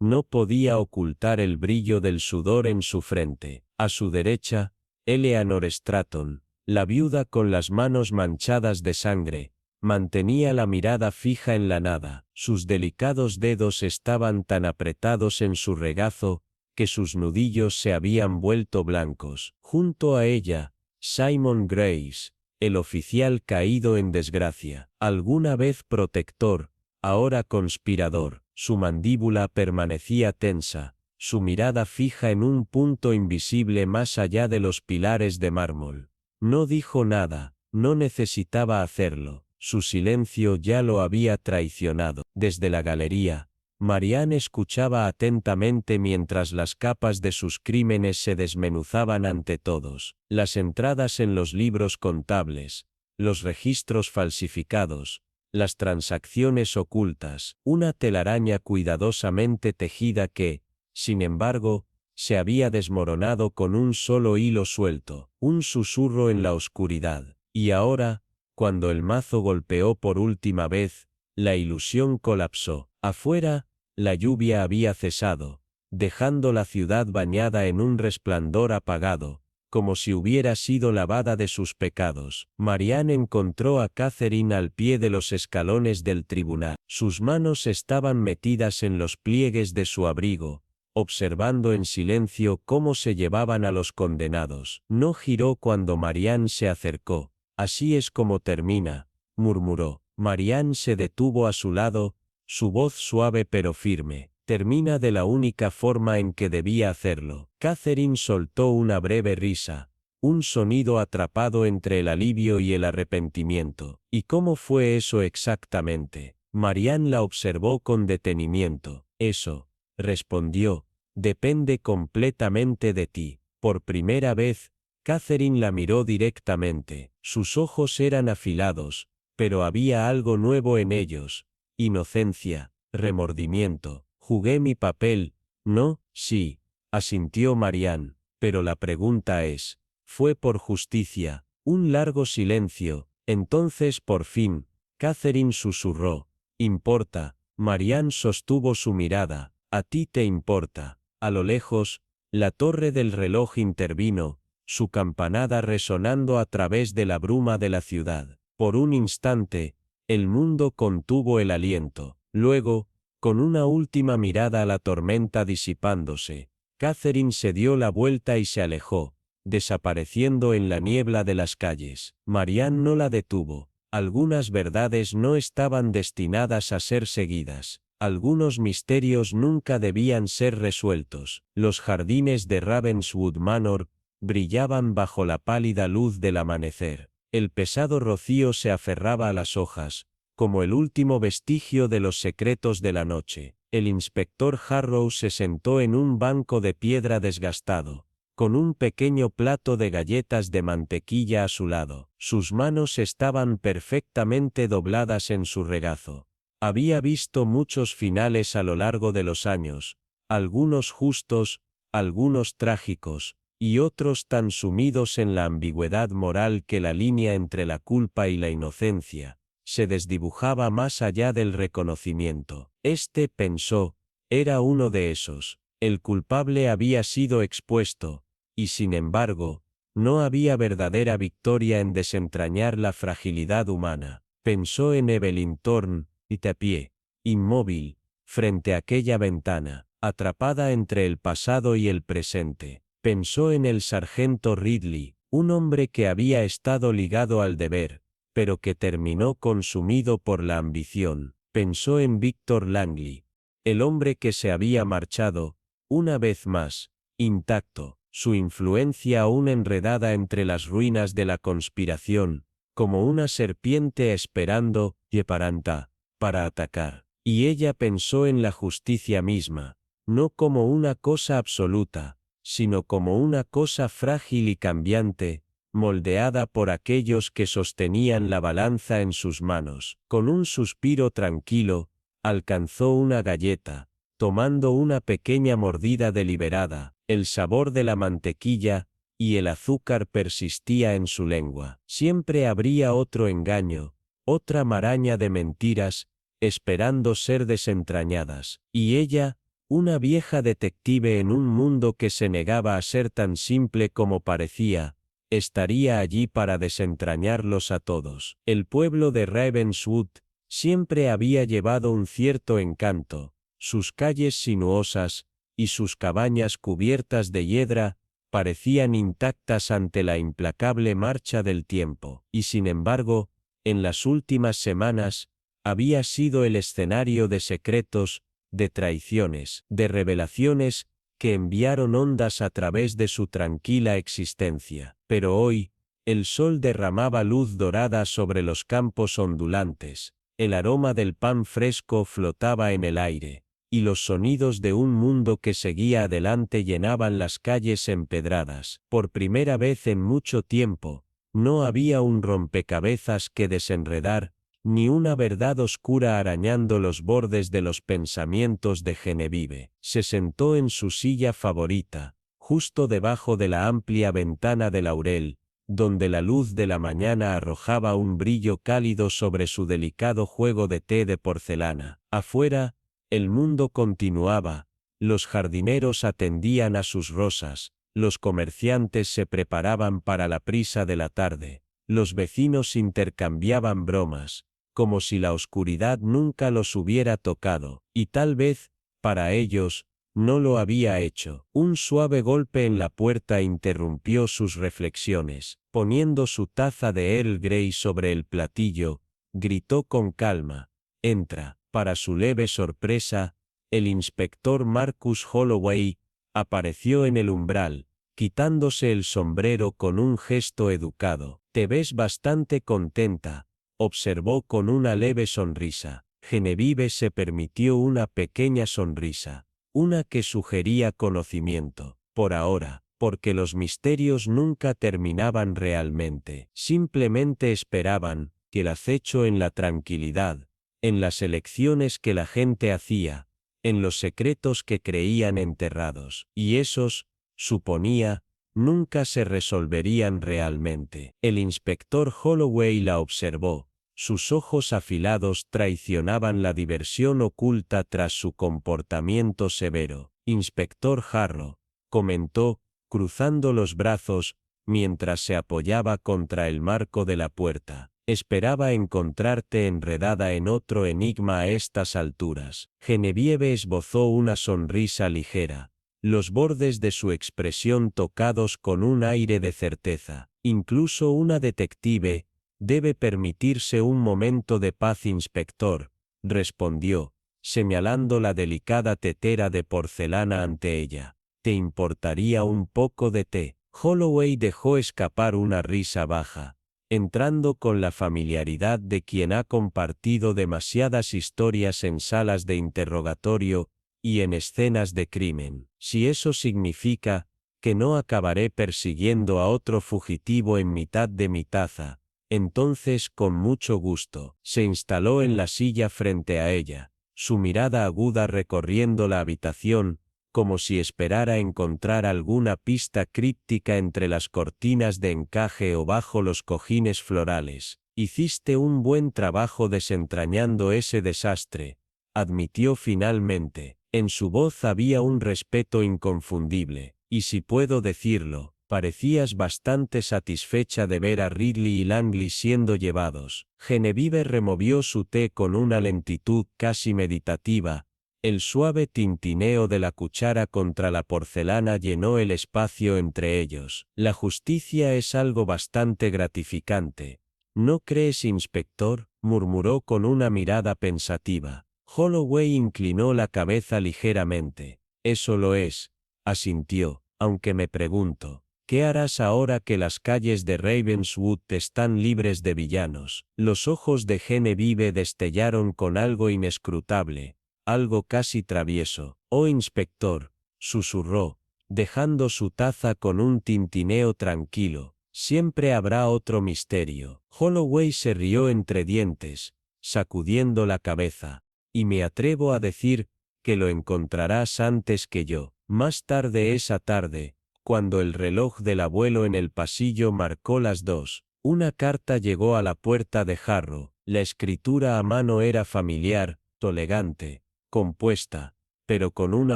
no podía ocultar el brillo del sudor en su frente. A su derecha, Eleanor Stratton, la viuda con las manos manchadas de sangre, mantenía la mirada fija en la nada. Sus delicados dedos estaban tan apretados en su regazo que sus nudillos se habían vuelto blancos. Junto a ella, Simon Grace, el oficial caído en desgracia, alguna vez protector, ahora conspirador. Su mandíbula permanecía tensa, su mirada fija en un punto invisible más allá de los pilares de mármol. No dijo nada, no necesitaba hacerlo, su silencio ya lo había traicionado. Desde la galería, Marianne escuchaba atentamente mientras las capas de sus crímenes se desmenuzaban ante todos. Las entradas en los libros contables, los registros falsificados, las transacciones ocultas, una telaraña cuidadosamente tejida que, sin embargo, se había desmoronado con un solo hilo suelto, un susurro en la oscuridad. Y ahora, cuando el mazo golpeó por última vez, la ilusión colapsó. Afuera, la lluvia había cesado, dejando la ciudad bañada en un resplandor apagado, como si hubiera sido lavada de sus pecados. Marianne encontró a Catherine al pie de los escalones del tribunal. Sus manos estaban metidas en los pliegues de su abrigo, observando en silencio cómo se llevaban a los condenados. No giró cuando Marianne se acercó. «Así es como termina», murmuró. Marianne se detuvo a su lado, su voz suave pero firme. «Termina de la única forma en que debía hacerlo». Catherine soltó una breve risa, un sonido atrapado entre el alivio y el arrepentimiento. «¿Y cómo fue eso exactamente?» Marianne la observó con detenimiento. «Eso», respondió, «depende completamente de ti». Por primera vez, Catherine la miró directamente. Sus ojos eran afilados, pero había algo nuevo en ellos: inocencia, remordimiento. «Jugué mi papel, ¿no?» «Sí», asintió Marianne, «pero la pregunta es, ¿fue por justicia?» Un largo silencio. Entonces por fin, Catherine susurró, «¿Importa?» Marianne sostuvo su mirada. «¿A ti te importa?» A lo lejos, la torre del reloj intervino, su campanada resonando a través de la bruma de la ciudad. Por un instante, el mundo contuvo el aliento. Luego, con una última mirada a la tormenta disipándose, Catherine se dio la vuelta y se alejó, desapareciendo en la niebla de las calles. Marianne no la detuvo. Algunas verdades no estaban destinadas a ser seguidas. Algunos misterios nunca debían ser resueltos. Los jardines de Ravenswood Manor brillaban bajo la pálida luz del amanecer. El pesado rocío se aferraba a las hojas, como el último vestigio de los secretos de la noche. El inspector Harrow se sentó en un banco de piedra desgastado, con un pequeño plato de galletas de mantequilla a su lado. Sus manos estaban perfectamente dobladas en su regazo. Había visto muchos finales a lo largo de los años, algunos justos, algunos trágicos, y otros tan sumidos en la ambigüedad moral que la línea entre la culpa y la inocencia se desdibujaba más allá del reconocimiento. Este, pensó, era uno de esos. El culpable había sido expuesto, y sin embargo, no había verdadera victoria en desentrañar la fragilidad humana. Pensó en Evelyn Thorne, y de pie, inmóvil, frente a aquella ventana, atrapada entre el pasado y el presente. Pensó en el sargento Ridley, un hombre que había estado ligado al deber, pero que terminó consumido por la ambición. Pensó en Victor Langley, el hombre que se había marchado, una vez más, intacto, su influencia aún enredada entre las ruinas de la conspiración, como una serpiente esperando, Yeparanta, para atacar. Y ella pensó en la justicia misma, no como una cosa absoluta, sino como una cosa frágil y cambiante, moldeada por aquellos que sostenían la balanza en sus manos. Con un suspiro tranquilo, alcanzó una galleta, tomando una pequeña mordida deliberada. El sabor de la mantequilla y el azúcar persistía en su lengua. Siempre habría otro engaño, otra maraña de mentiras, esperando ser desentrañadas. Y ella, una vieja detective en un mundo que se negaba a ser tan simple como parecía, estaría allí para desentrañarlos a todos. El pueblo de Ravenswood siempre había llevado un cierto encanto, sus calles sinuosas y sus cabañas cubiertas de hiedra parecían intactas ante la implacable marcha del tiempo, y sin embargo, en las últimas semanas, había sido el escenario de secretos, de traiciones, de revelaciones, que enviaron ondas a través de su tranquila existencia. Pero hoy, el sol derramaba luz dorada sobre los campos ondulantes, el aroma del pan fresco flotaba en el aire, y los sonidos de un mundo que seguía adelante llenaban las calles empedradas. Por primera vez en mucho tiempo, no había un rompecabezas que desenredar, ni una verdad oscura arañando los bordes de los pensamientos de Genevieve. Se sentó en su silla favorita, justo debajo de la amplia ventana de laurel, donde la luz de la mañana arrojaba un brillo cálido sobre su delicado juego de té de porcelana. Afuera, el mundo continuaba, los jardineros atendían a sus rosas, los comerciantes se preparaban para la prisa de la tarde, los vecinos intercambiaban bromas, como si la oscuridad nunca los hubiera tocado, y tal vez, para ellos, no lo había hecho. Un suave golpe en la puerta interrumpió sus reflexiones. Poniendo su taza de Earl Grey sobre el platillo, gritó con calma: «Entra». Para su leve sorpresa, el inspector Marcus Holloway apareció en el umbral, quitándose el sombrero con un gesto educado. «Te ves bastante contenta», observó con una leve sonrisa. Genevieve se permitió una pequeña sonrisa, una que sugería conocimiento. Por ahora, porque los misterios nunca terminaban realmente. Simplemente esperaban, que el acecho en la tranquilidad, en las elecciones que la gente hacía, en los secretos que creían enterrados. Y esos, suponía, nunca se resolverían realmente. El inspector Holloway la observó. Sus ojos afilados traicionaban la diversión oculta tras su comportamiento severo. «Inspector Harrow», comentó, cruzando los brazos, mientras se apoyaba contra el marco de la puerta. «Esperaba encontrarte enredada en otro enigma a estas alturas». Genevieve esbozó una sonrisa ligera, los bordes de su expresión tocados con un aire de certeza. «Incluso una detective debe permitirse un momento de paz, inspector», respondió, señalando la delicada tetera de porcelana ante ella. «¿Te importaría un poco de té?». Holloway dejó escapar una risa baja, entrando con la familiaridad de quien ha compartido demasiadas historias en salas de interrogatorio y en escenas de crimen. «Si eso significa que no acabaré persiguiendo a otro fugitivo en mitad de mi taza», Entonces, con mucho gusto, se instaló en la silla frente a ella, su mirada aguda recorriendo la habitación, como si esperara encontrar alguna pista críptica entre las cortinas de encaje o bajo los cojines florales. Hiciste un buen trabajo desentrañando ese desastre, admitió finalmente. En su voz había un respeto inconfundible, y si puedo decirlo, parecías bastante satisfecha de ver a Ridley y Langley siendo llevados. Genevieve removió su té con una lentitud casi meditativa. El suave tintineo de la cuchara contra la porcelana llenó el espacio entre ellos. La justicia es algo bastante gratificante. ¿No crees, inspector?, murmuró con una mirada pensativa. Holloway inclinó la cabeza ligeramente. Eso lo es, asintió, aunque me pregunto, ¿qué harás ahora que las calles de Ravenswood están libres de villanos? Los ojos de Genevieve destellaron con algo inescrutable, algo casi travieso. Oh, inspector, susurró, dejando su taza con un tintineo tranquilo. Siempre habrá otro misterio. Holloway se rió entre dientes, sacudiendo la cabeza. Y me atrevo a decir que lo encontrarás antes que yo. Más tarde esa tarde, cuando el reloj del abuelo en el pasillo marcó las 2, una carta llegó a la puerta de Harrow. La escritura a mano era familiar, elegante, compuesta, pero con una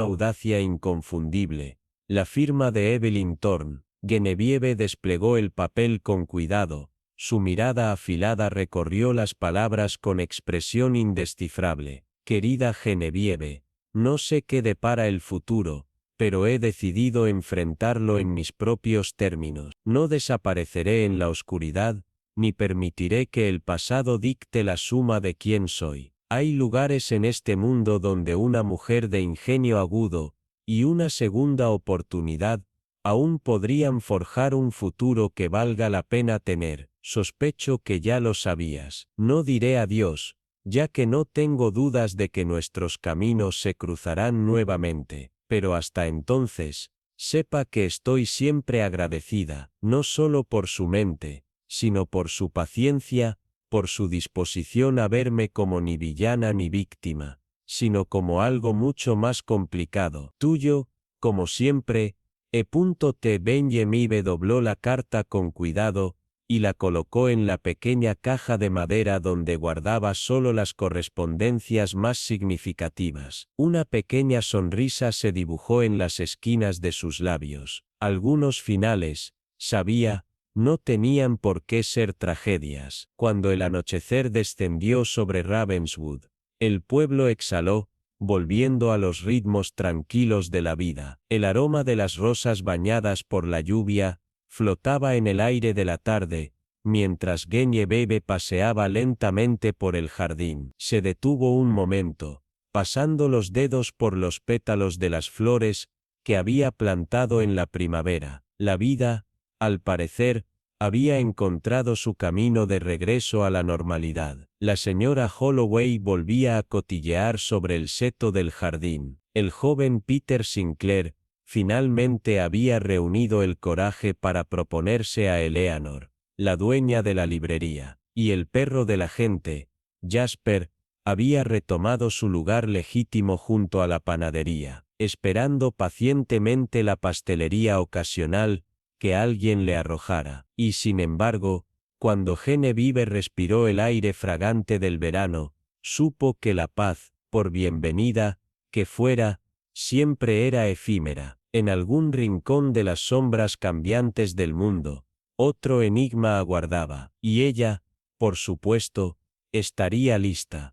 audacia inconfundible. La firma de Evelyn Thorne. Genevieve desplegó el papel con cuidado. Su mirada afilada recorrió las palabras con expresión indescifrable. Querida Genevieve, no sé qué depara el futuro, pero he decidido enfrentarlo en mis propios términos. No desapareceré en la oscuridad, ni permitiré que el pasado dicte la suma de quién soy. Hay lugares en este mundo donde una mujer de ingenio agudo, y una segunda oportunidad, aún podrían forjar un futuro que valga la pena tener. Sospecho que ya lo sabías. No diré adiós, ya que no tengo dudas de que nuestros caminos se cruzarán nuevamente, pero hasta entonces, sepa que estoy siempre agradecida, no solo por su mente, sino por su paciencia, por su disposición a verme como ni villana ni víctima, sino como algo mucho más complicado. Tuyo, como siempre, E.T. Benjamin dobló la carta con cuidado, y la colocó en la pequeña caja de madera donde guardaba solo las correspondencias más significativas. Una pequeña sonrisa se dibujó en las esquinas de sus labios. Algunos finales, sabía, no tenían por qué ser tragedias. Cuando el anochecer descendió sobre Ravenswood, el pueblo exhaló, volviendo a los ritmos tranquilos de la vida. El aroma de las rosas bañadas por la lluvia flotaba en el aire de la tarde, mientras Genevieve paseaba lentamente por el jardín. Se detuvo un momento, pasando los dedos por los pétalos de las flores que había plantado en la primavera. La vida, al parecer, había encontrado su camino de regreso a la normalidad. La señora Holloway volvía a cotillear sobre el seto del jardín. El joven Peter Sinclair finalmente había reunido el coraje para proponerse a Eleanor, la dueña de la librería, y el perro de la gente, Jasper, había retomado su lugar legítimo junto a la panadería, esperando pacientemente la pastelería ocasional que alguien le arrojara. Y sin embargo, cuando Genevieve respiró el aire fragante del verano, supo que la paz, por bienvenida que fuera, siempre era efímera. En algún rincón de las sombras cambiantes del mundo, otro enigma aguardaba, y ella, por supuesto, estaría lista.